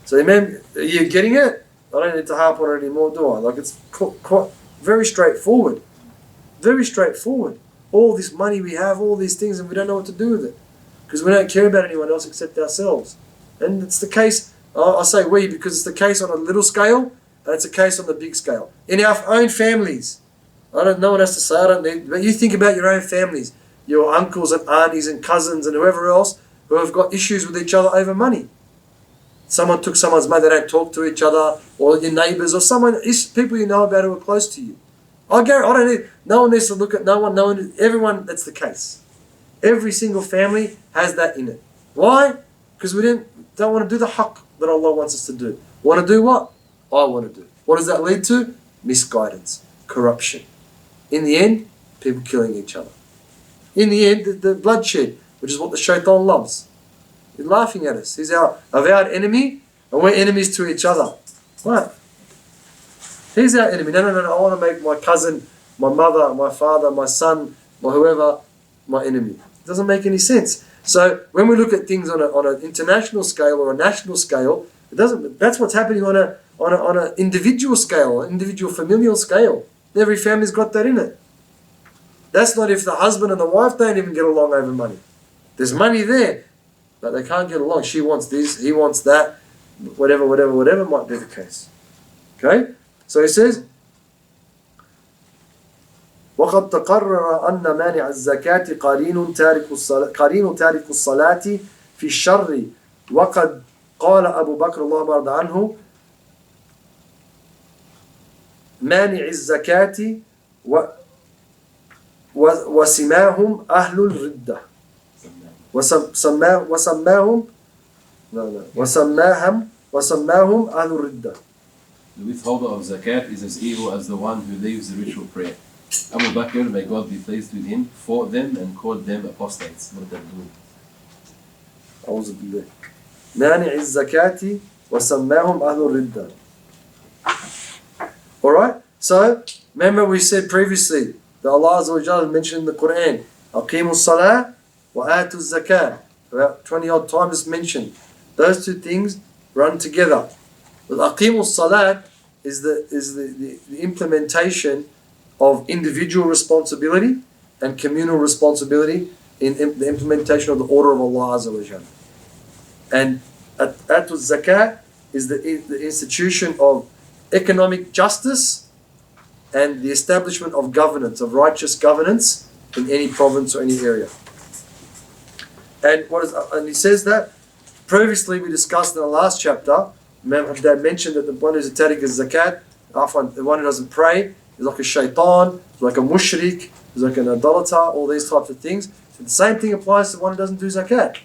So Imam, are you getting it? I don't need to harp on it anymore, do I? Like, it's quite very straightforward. Very straightforward. All this money we have, all these things, and we don't know what to do with it. Because we don't care about anyone else except ourselves. And it's the case, I say we, because it's the case on a little scale, and it's a case on the big scale. In our own families. No one has to say, I don't need, but you think about your own families. Your uncles and aunties and cousins and whoever else who have got issues with each other over money. Someone took someone's money, they don't talk to each other, or your neighbours, or people you know about who are close to you. I don't need, no one needs to look at everyone, that's the case. Every single family has that in it. Why? Because we don't want to do the haqq that Allah wants us to do. Want to do what? I want to do. What does that lead to? Misguidance, corruption. In the end, people killing each other. In the end, the bloodshed, which is what the shaitan loves. He's laughing at us. He's our avowed enemy, and we're enemies to each other. Right? He's our enemy. No. I want to make my cousin, my mother, my father, my son, or whoever, my enemy. It doesn't make any sense. So when we look at things on an international scale or a national scale, it doesn't. That's what's happening on an individual scale, individual familial scale. Every family's got that in it. That's not if the husband and the wife don't even get along over money. There's money there, but they can't get along. She wants this, he wants that, whatever might be the case. Okay? So he says, وقد تقرر أن مانع الزكاة قرين تارك الصلاة في الشر وقد قال أبو بكر الله مرضى عنه مانع الزكاة وسماهم أهل الردة وسماهم أهل الردة. The withholder of zakat is as evil as the one who leaves the ritual prayer. Abu Bakr, may God be pleased with him, fought them and called them apostates. What did that do? أعوذ بالله. مانع الزكاة وسماهم أهل الردة. Alright? So, remember we said previously that Allah Azza wa Jalla mentioned in the Qur'an, أقيموا الصلاة وآتوا الزكاة. About 20 odd times it's mentioned. Those two things run together. But أقيموا الصلاة is the implementation of individual responsibility and communal responsibility in the implementation of the order of Allah Azza wa Jalla. And Atul Zakat is the institution of economic justice and the establishment of governance, of righteous governance in any province or any area. And he says that previously we discussed in the last chapter, Imam al-Haddad mentioned that the one who's a tariq is zakat, the one who doesn't pray is like a shaitan, is like a mushrik, is like an idolater, all these types of things. So the same thing applies to one who doesn't do zakat.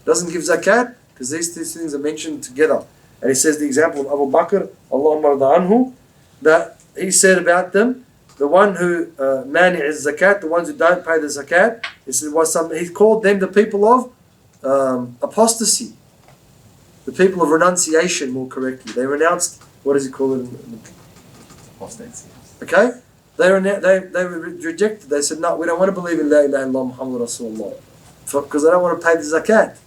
Doesn't give zakat, because these two things are mentioned together. And he says the example of Abu Bakr, Allahumma rada anhu, that he said about them, the one who mani' is zakat, the ones who don't pay the zakat, he called them the people of apostasy. The people of renunciation, more correctly. They renounced, what does he call it? Apostates. Okay? They rejected. They said, no, we don't want to believe in La ilaha illallah Muhammad Rasulullah. Because they don't want to pay the zakat.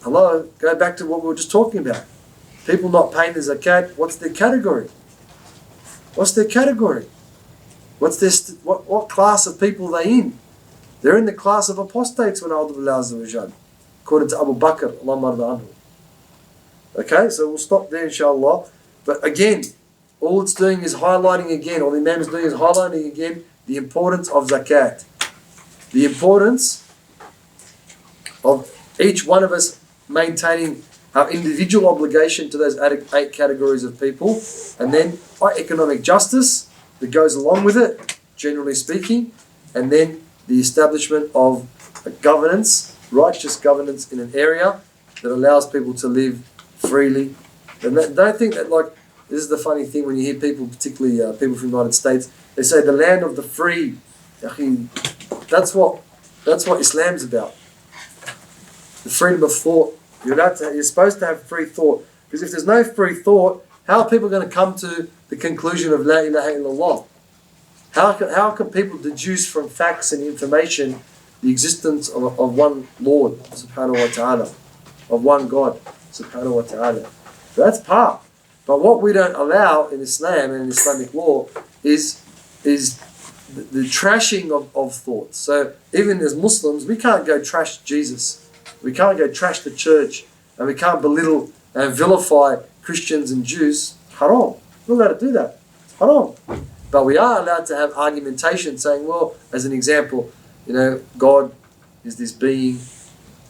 Hello? Go back to what we were just talking about. People not paying the zakat, what's their category? What's their category? What class of people are they in? They're in the class of apostates when according to Abu Bakr, Allahumma arda anhu. Okay, so we'll stop there inshallah. But again, all it's doing is highlighting again, all the Imam is doing is highlighting again the importance of zakat. The importance of each one of us maintaining our individual obligation to those 8 categories of people, and then economic justice that goes along with it, generally speaking, and then the establishment of a governance, righteous governance in an area that allows people to live freely. And don't think that, like, this is the funny thing when you hear people, particularly people from the United States, they say the land of the free. That's what Islam's about. The freedom of thought, You're supposed to have free thought. Because if there's no free thought, how are people going to come to the conclusion of La ilaha illallah? How can people deduce from facts and information the existence of one Lord, subhanahu wa ta'ala, of one God, subhanahu wa ta'ala? So that's part. But what we don't allow in Islam and in Islamic law is the trashing of thoughts. So even as Muslims, we can't go trash Jesus. We can't go trash the church, and we can't belittle and vilify Christians and Jews. Haram. We're not allowed to do that. It's haram. But we are allowed to have argumentation saying, well, as an example, God is this being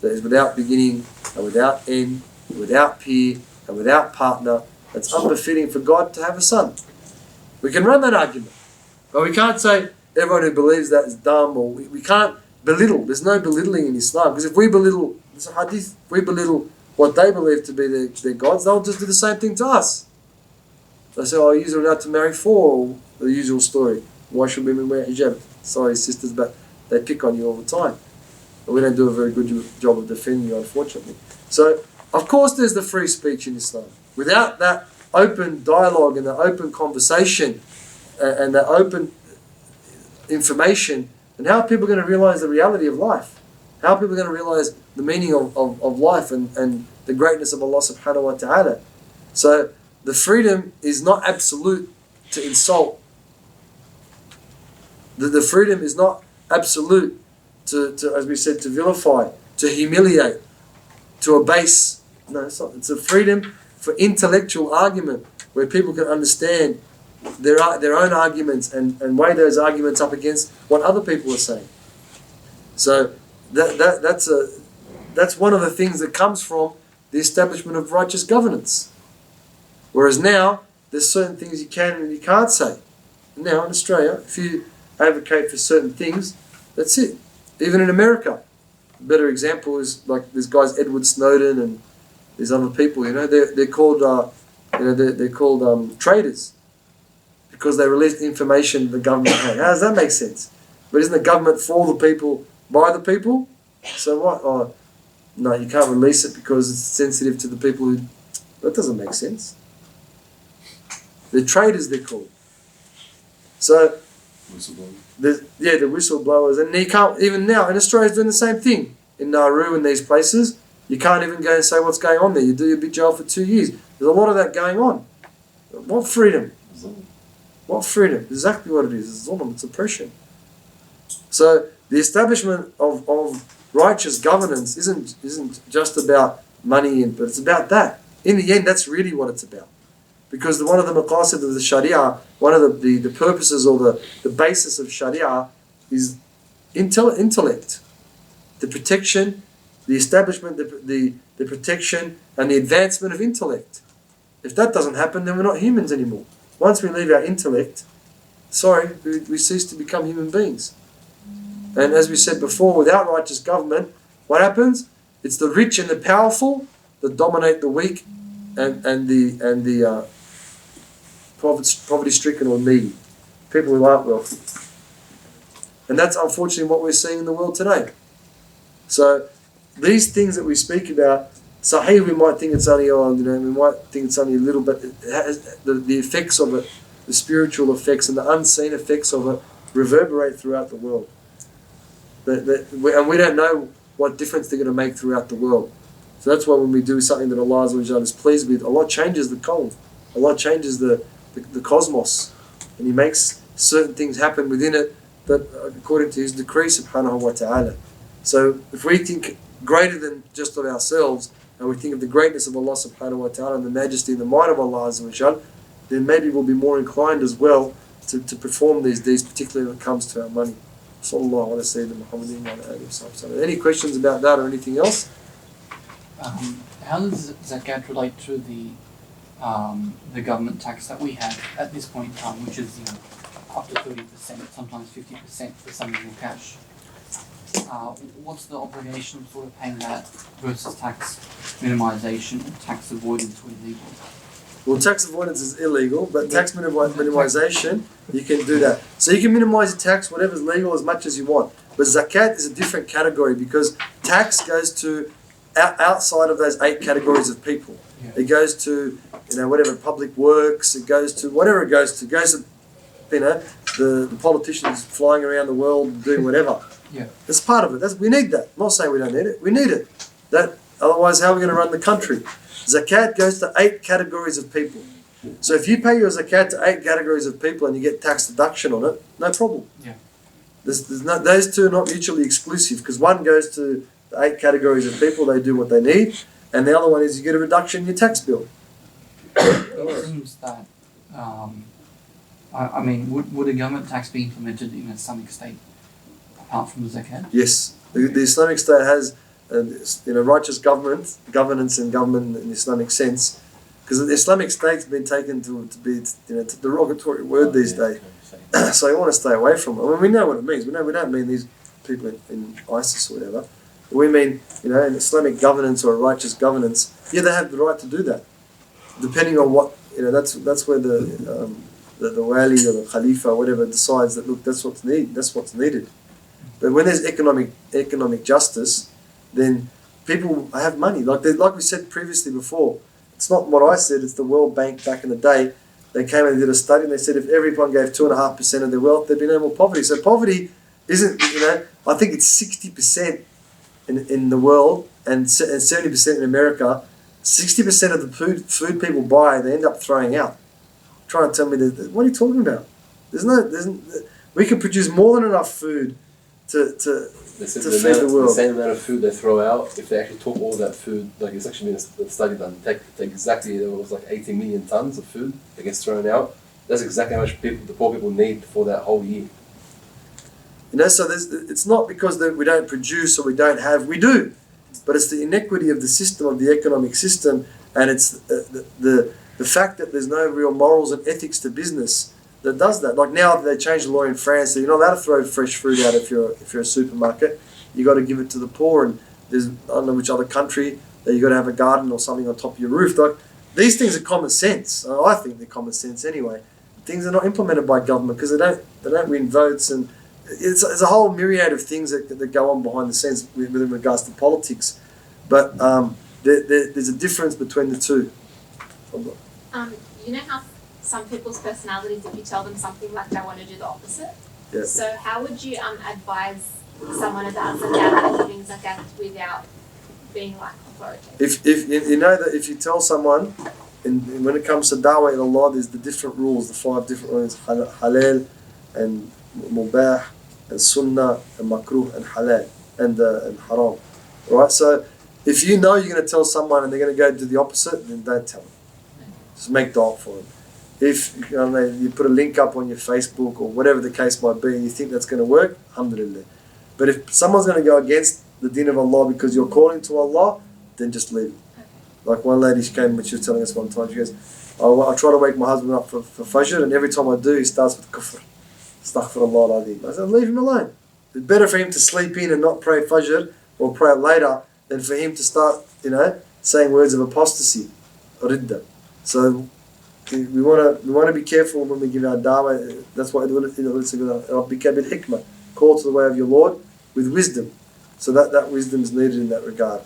that is without beginning and without end, without peer and without partner. It's unbefitting for God to have a son. We can run that argument. But we can't say everyone who believes that is dumb, or we can't belittle. There's no belittling in Islam. Because if we belittle, there's a hadith, if we belittle what they believe to be their gods, they'll just do the same thing to us. They say, oh, you're allowed to marry four, or the usual story. Why should women wear hijab? Sorry, sisters, but they pick on you all the time. And we don't do a very good job of defending you, unfortunately. So, of course, there's the free speech in Islam. Without that open dialogue and the open conversation and the open information, and how are people going to realize the reality of life? How are people going to realize the meaning of life and the greatness of Allah subhanahu wa ta'ala? So the freedom is not absolute to insult. The freedom is not absolute to, as we said, to vilify, to humiliate, to abase. No, it's not. It's a freedom for intellectual argument where people can understand their own arguments and weigh those arguments up against what other people are saying. So that's one of the things that comes from the establishment of righteous governance. Whereas now, there's certain things you can and you can't say. Now in Australia, if you advocate for certain things, that's it. Even in America, a better example is like these guys Edward Snowden and these other people. They're called they're called traitors because they released information the government had. How does that make sense? But isn't the government for the people, by the people? So what? Oh, no, you can't release it because it's sensitive to the people who... That doesn't make sense. They're traitors, they're called. So, the whistleblowers. And you can't, even now, in Australia's doing the same thing. In Nauru and these places, you can't even go and say what's going on there. You do your big jail for 2 years. There's a lot of that going on. What freedom? What freedom? Exactly what it is. It's zulm, it's oppression. So the establishment of righteous governance isn't just about money, but it's about that. In the end, that's really what it's about. Because one of the maqasid of the Sharia, one of the purposes or the basis of Sharia is intellect. The protection, the establishment, the protection and the advancement of intellect. If that doesn't happen, then we're not humans anymore. Once we leave our intellect, we cease to become human beings. And as we said before, without righteous government, what happens? It's the rich and the powerful that dominate the weak and the poverty-stricken or needy. People who aren't wealthy. And that's unfortunately what we're seeing in the world today. So these things that we speak about, Sahih, we might think it's only we might think it's only a little, but it has the effects of it, the spiritual effects and the unseen effects of it reverberate throughout the world. And we don't know what difference they're going to make throughout the world. So that's why when we do something that Allah is pleased with, Allah changes the kawn. Allah changes the cosmos. And He makes certain things happen within it that according to His decree, subhanahu wa ta'ala. So if we think greater than just of ourselves, and we think of the greatness of Allah subhanahu wa ta'ala and the majesty and the might of Allah azza wa jal, then maybe we'll be more inclined as well to perform these deeds, particularly when it comes to our money. Sallallahu alayhi wa sallam. Any questions about that or anything else? How does zakat relate to the government tax that we have at this point in time, which is up to 30%, sometimes 50% for some legal cash? What's the obligation of sort of paying that versus tax minimisation and tax avoidance when illegal? Well, tax avoidance is illegal, but tax minimisation, you can do that. So you can minimise your tax, whatever's legal, as much as you want. But zakat is a different category because tax goes to outside of those 8 categories of people. Yeah. It goes to, whatever, public works, it goes to whatever it goes to. It goes to, the politicians flying around the world doing whatever. Yeah. It's part of it. We need that. I'm not saying we don't need it. We need it. Otherwise, how are we going to run the country? Zakat goes to 8 categories of people. So if you pay your zakat to 8 categories of people and you get tax deduction on it, no problem. Yeah. Those two are not mutually exclusive, because one goes to the 8 categories of people, they do what they need, and the other one is you get a reduction in your tax bill. It seems that, would a government tax be implemented in an Islamic state apart from the zakat? Yes, the Islamic State has righteous governance and government in the Islamic sense, because the Islamic State's been taken to be a derogatory word these days. So you want to stay away from it. I mean, we know what it means. We don't mean these people in ISIS or whatever. We mean, an Islamic governance or a righteous governance. Yeah, they have the right to do that, depending on what That's where the wali or the khalifa or whatever decides that, look, that's what's needed. But when there's economic justice, then people have money. Like we said previously before, it's not what I said. It's the World Bank back in the day. They came and did a study, and they said if everyone gave 2.5% of their wealth, there'd be no more poverty. So poverty isn't, I think it's 60% in the world and 70% in America. 60% of the food people buy, they end up throwing out. Trying to tell me that, what are you talking about? We can produce more than enough food to feed the world. The same amount of food they throw out, if they actually took all that food, like it's actually been a study done, take exactly, there was like 80 million tons of food that gets thrown out. That's exactly how much the poor people need for that whole year. So it's not because that we don't produce or we don't have, we do. But it's the inequity of the system, of the economic system, and it's the fact that there's no real morals and ethics to business that does that. Like now they changed the law in France, so you're not allowed to throw fresh fruit out if you're a supermarket. You got to give it to the poor, and there's I don't know which other country that you got to have a garden or something on top of your roof. Like these things are common sense. I think they're common sense anyway. Things are not implemented by government because they don't win votes, and it's a whole myriad of things that go on behind the scenes with regards to politics. But there's a difference between the two. You know how some people's personalities, if you tell them something, like they want to do the opposite? Yeah. So how would you advise someone about zakat and giving zakat without being like authoritative? If you know that if you tell someone, when it comes to da'wah in Allah, there's the different rules, the 5 different rules, halal and mubah and sunnah and makruh and halal and haram. Right? So if you know you're going to tell someone and they're going to go do the opposite, then don't tell them. Just make dua for them. If you put a link up on your Facebook or whatever the case might be and you think that's going to work, alhamdulillah. But if someone's going to go against the deen of Allah because you're calling to Allah, then just leave it. Okay. Like one lady, she came when she was telling us one time, she goes, I try to wake my husband up for Fajr, and every time I do, he starts with kufr. Astaghfirullah al-Azim. I said, leave him alone. It's better for him to sleep in and not pray Fajr or pray later than for him to start, saying words of apostasy, ridda. So we want to be careful when we give our da'wah. That's why call to the way of your Lord with wisdom. So that wisdom is needed in that regard.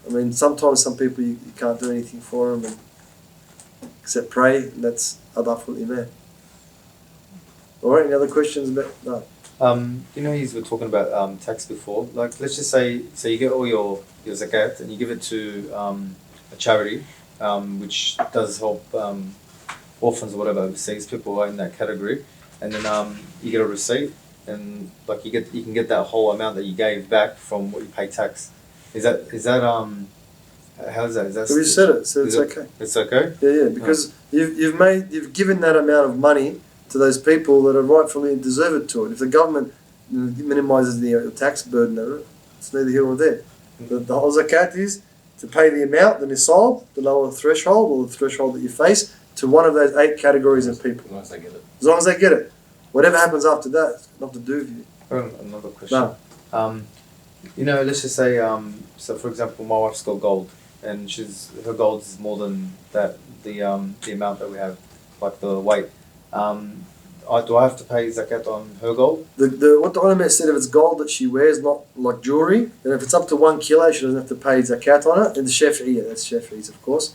I mean, sometimes some people you can't do anything for them except pray, and that's adaful iman. Alright, any other questions about that? You were talking about tax before. Like, let's just say, so you get all your zakat and you give it to a charity, which does help orphans or whatever overseas, people who are in that category, and then you get a receipt, and like you can get that whole amount that you gave back from what you pay tax. Is that how is that? Is that? So we said it, so it's okay. It's okay. Yeah, because you've given that amount of money to those people that are rightfully deserved to it. If the government minimises the tax burden of it, it's neither here nor there. The whole zakat is to pay the amount, the nisab, the lower threshold or the threshold that you face, to one of those 8 categories of people. As long as they get it. As long as they get it. Whatever happens after that, it's nothing to do with you. Another question. No. Let's just say, so for example, my wife's got gold, and her gold is more than that the amount that we have, like the weight. do I have to pay zakat on her gold? What the ulama said, if it's gold that she wears, not like jewelry, then if it's up to 1 kilo, she doesn't have to pay zakat on it. In the Shafi'iyah, that's Shafi'is, of course.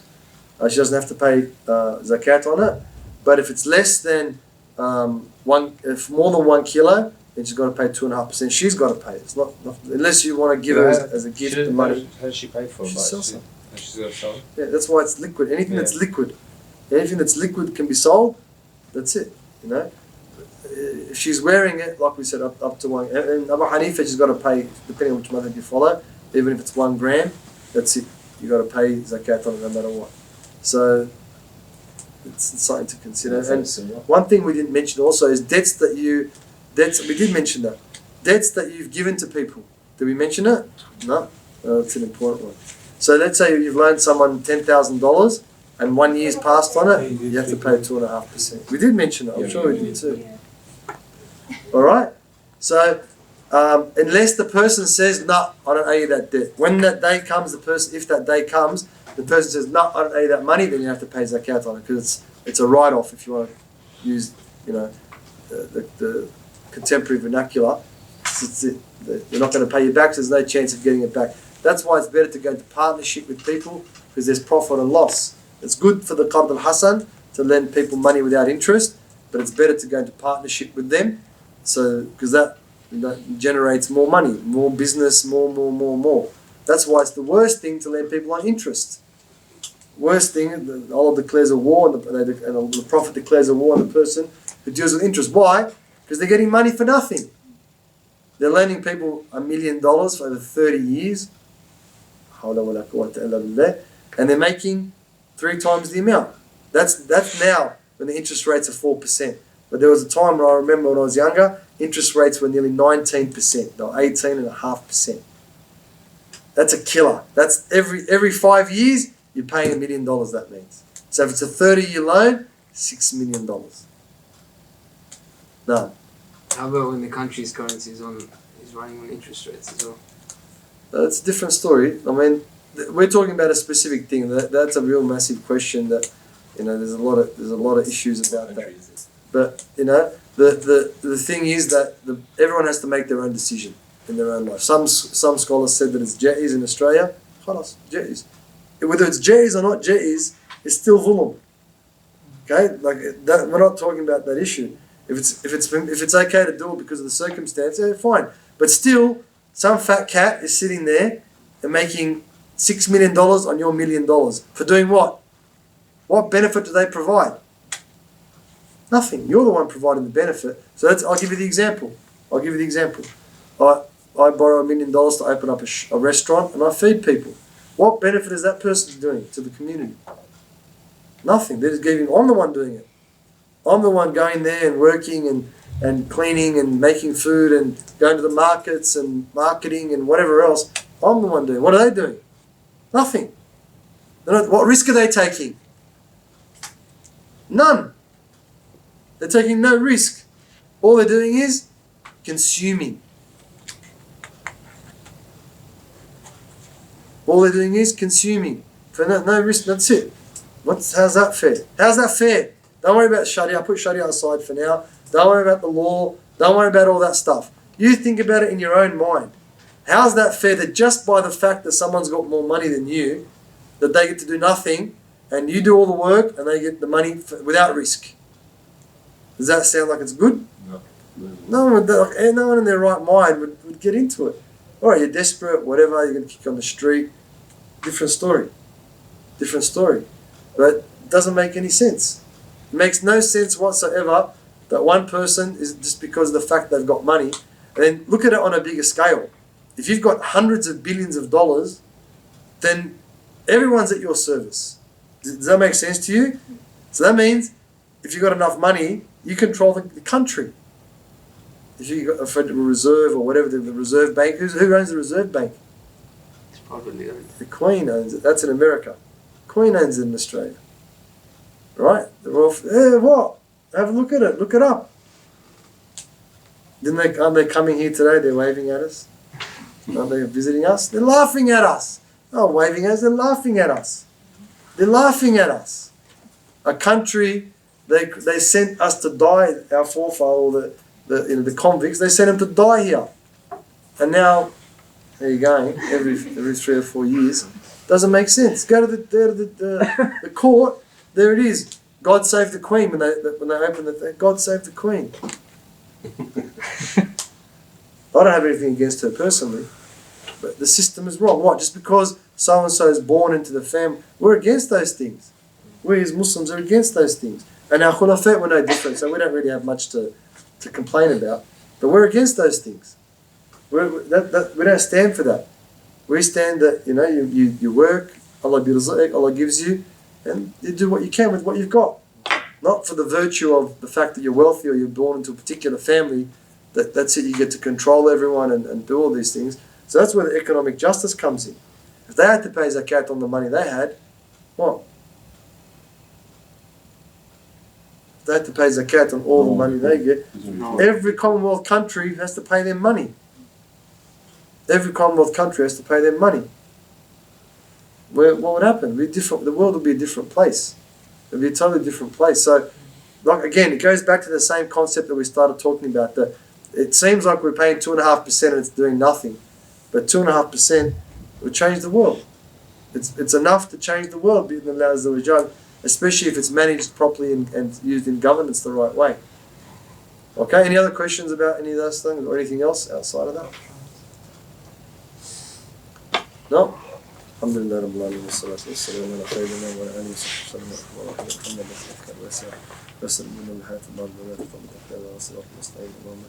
She doesn't have to pay zakat on it. But if it's less than if more than 1 kilo, then she's got to pay 2.5%. She's got to pay. It's not unless you want to give her as a gift the money. How does she pay for it? She sells it. She's got to sell it. Yeah, that's why it's liquid. Anything that's liquid can be sold. That's it. You know, if she's wearing it, like we said, up to 1. And Abu Hanifa, she's got to pay, depending on which madhab you follow. Even if it's 1 gram, that's it. You got to pay zakat on it no matter what. So it's something to consider. And one thing we didn't mention also is debts. We did mention that. Debts that you've given to people. Did we mention it? No. That's an important one. So let's say you've loaned someone $10,000 and 1 year's passed on it, you have to pay 2.5%. We did mention it. I'm sure we did too. All right. So unless the person says, "No, I don't owe you that debt." When that day comes, if that day comes, the person says, "No, I don't owe you that money," then you have to pay zakat on it because it's a write-off if you want to use, the contemporary vernacular. They're not going to pay you back, so there's no chance of getting it back. That's why it's better to go into partnership with people because there's profit and loss. It's good for the Qard al-Hasan to lend people money without interest, but it's better to go into partnership with them, so because that generates more money, more business, more. That's why it's the worst thing to lend people on interest. Worst thing, Allah declares a war, and the Prophet declares a war on the person who deals with interest. Why? Because they're getting money for nothing. They're lending people $1 million for over 30 years. And they're making 3 times the amount. That's now when the interest rates are 4%. But there was a time where I remember when I was younger, interest rates were nearly 19%. They were 18.5%. That's a killer. That's every 5 years, you're paying $1 million, that means. So if it's a 30-year loan, $6 million. No. How about when the country's currency is running on interest rates as well? That's a different story. I mean, we're talking about a specific thing. That's a real massive question that, there's a lot of issues about that. But, the thing is that everyone has to make their own decision in their own life. Some scholars said that it's jaiz in Australia. Khalas, jaiz. Whether it's jaiz or not jaiz, it's still dhulm. Okay? We're not talking about that issue. If it's okay to do it because of the circumstance, fine. But still, some fat cat is sitting there and making $6 million on your $1 million. For doing what? What benefit do they provide? Nothing. You're the one providing the benefit. So I'll give you the example. I borrow $1 million to open up a restaurant and I feed people. What benefit is that person doing to the community? Nothing. They're just giving. I'm the one doing it. I'm the one going there and working and cleaning and making food and going to the markets and marketing and whatever else. I'm the one doing. What are they doing? Nothing. What risk are they taking? None. They're taking no risk. All they're doing is consuming. All they're doing is consuming. For no risk, that's it. How's that fair? How's that fair? Don't worry about Sharia. Put Sharia aside for now. Don't worry about the law. Don't worry about all that stuff. You think about it in your own mind. How's that fair that just by the fact that someone's got more money than you, that they get to do nothing, and you do all the work, and they get the money without risk? Does that sound like it's good? No. No one in their right mind would get into it. All right, you're desperate, whatever, you're going to kick on the street. Different story. But it doesn't make any sense. It makes no sense whatsoever that one person is just because of the fact they've got money. And then look at it on a bigger scale. If you've got hundreds of billions of dollars, then everyone's at your service. Does that make sense to you? So that means if you've got enough money, you control the country. If you've got a Federal Reserve or whatever, the Reserve Bank, who owns the Reserve Bank? It's probably owned. The Queen owns it. That's in America. The Queen owns it in Australia. Right? What? Have a look at it. Look it up. Aren't they coming here today? They're waving at us. Aren't they visiting us? They're laughing at us. Not waving at us. They're laughing at us. A country They sent us to die, our forefather, the convicts, they sent them to die here. And now, there you go, every 3 or 4 years. Doesn't make sense. Go to the court, there it is. God save the Queen when they open the thing. God save the Queen. I don't have anything against her personally, but the system is wrong. What? Just because so and so is born into the family, we're against those things. We as Muslims are against those things. And our khulafat were no different, so we don't really have much to complain about. But we're against those things. We don't stand for that. We stand that, you work, Allah gives you, and you do what you can with what you've got. Not for the virtue of the fact that you're wealthy or you're born into a particular family, that's it, you get to control everyone and do all these things. So that's where the economic justice comes in. If they had to pay zakat on the money they had, what? If they had to pay zakat on all the money they get, every Commonwealth country has to pay them money. Every Commonwealth country has to pay them money. What would happen? The world would be a different place. It would be a totally different place. So, again, it goes back to the same concept that we started talking about. That it seems like we're paying 2.5% and it's doing nothing, but 2.5% will change the world. It's enough to change the world, especially if it's managed properly and used in governance the right way. Okay, any other questions about any of those things or anything else outside of that? No? Alhamdulillah Rabbil Alamin wassalatu wassalamu ala khayrina wa ala alihi wa sahbihi wa rahmatullahi wa barakatuh. وسلمنا الحياة الأرض ولا تطلق على صراط المستقيم اللهم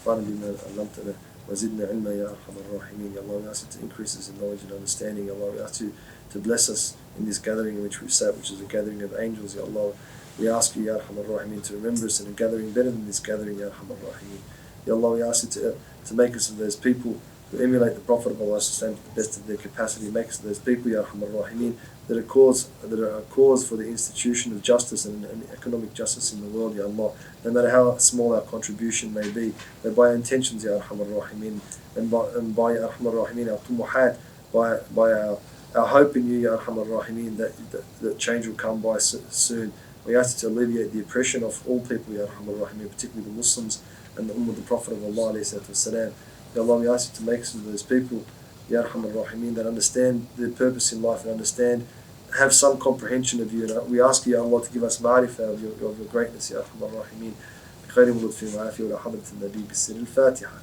فعل بما علمتنا وزدنا علما يا أرحم الراحمين. Ya Allah, we ask you to increase us in knowledge and understanding. Ya Allah, we ask you to bless us in this gathering in which we sat, which is a gathering of angels. Ya Allah, we ask you, Ya Arham Ar-Rahimin, to remember us in a gathering better than this gathering, Ya Arham Ar-Rahimin. Ya Allah, we ask you to make us of those people who emulate the Prophet of Allah to the best of their capacity. Make us of those people, Ya Arham Ar-Rahimin, that are a cause for the institution of justice and economic justice in the world, Ya Allah. No matter how small our contribution may be, that by our intentions, Ya Arham Ar-Rahimin, and by Ya Arham Ar-Rahimin, our tumuhat, by our hope in you, Ya Arham Ar-Rahimin, that change will come by soon. We ask you to alleviate the oppression of all people, Ya Arham Ar-Rahimin, particularly the Muslims and the Ummah of the Prophet of Allah, alayhi salatu wasalam. Ya Allah, we ask you to make us of those people, Ya Arham Ar-Rahimin, that understand their purpose in life and have some comprehension of you. And we ask you, Ya Allah, to give us ma'rifah of your greatness, Ya Arham Ar-Rahimin. بخير ولطف وعافية ولا حضرة النبي بالسر الفاتحة.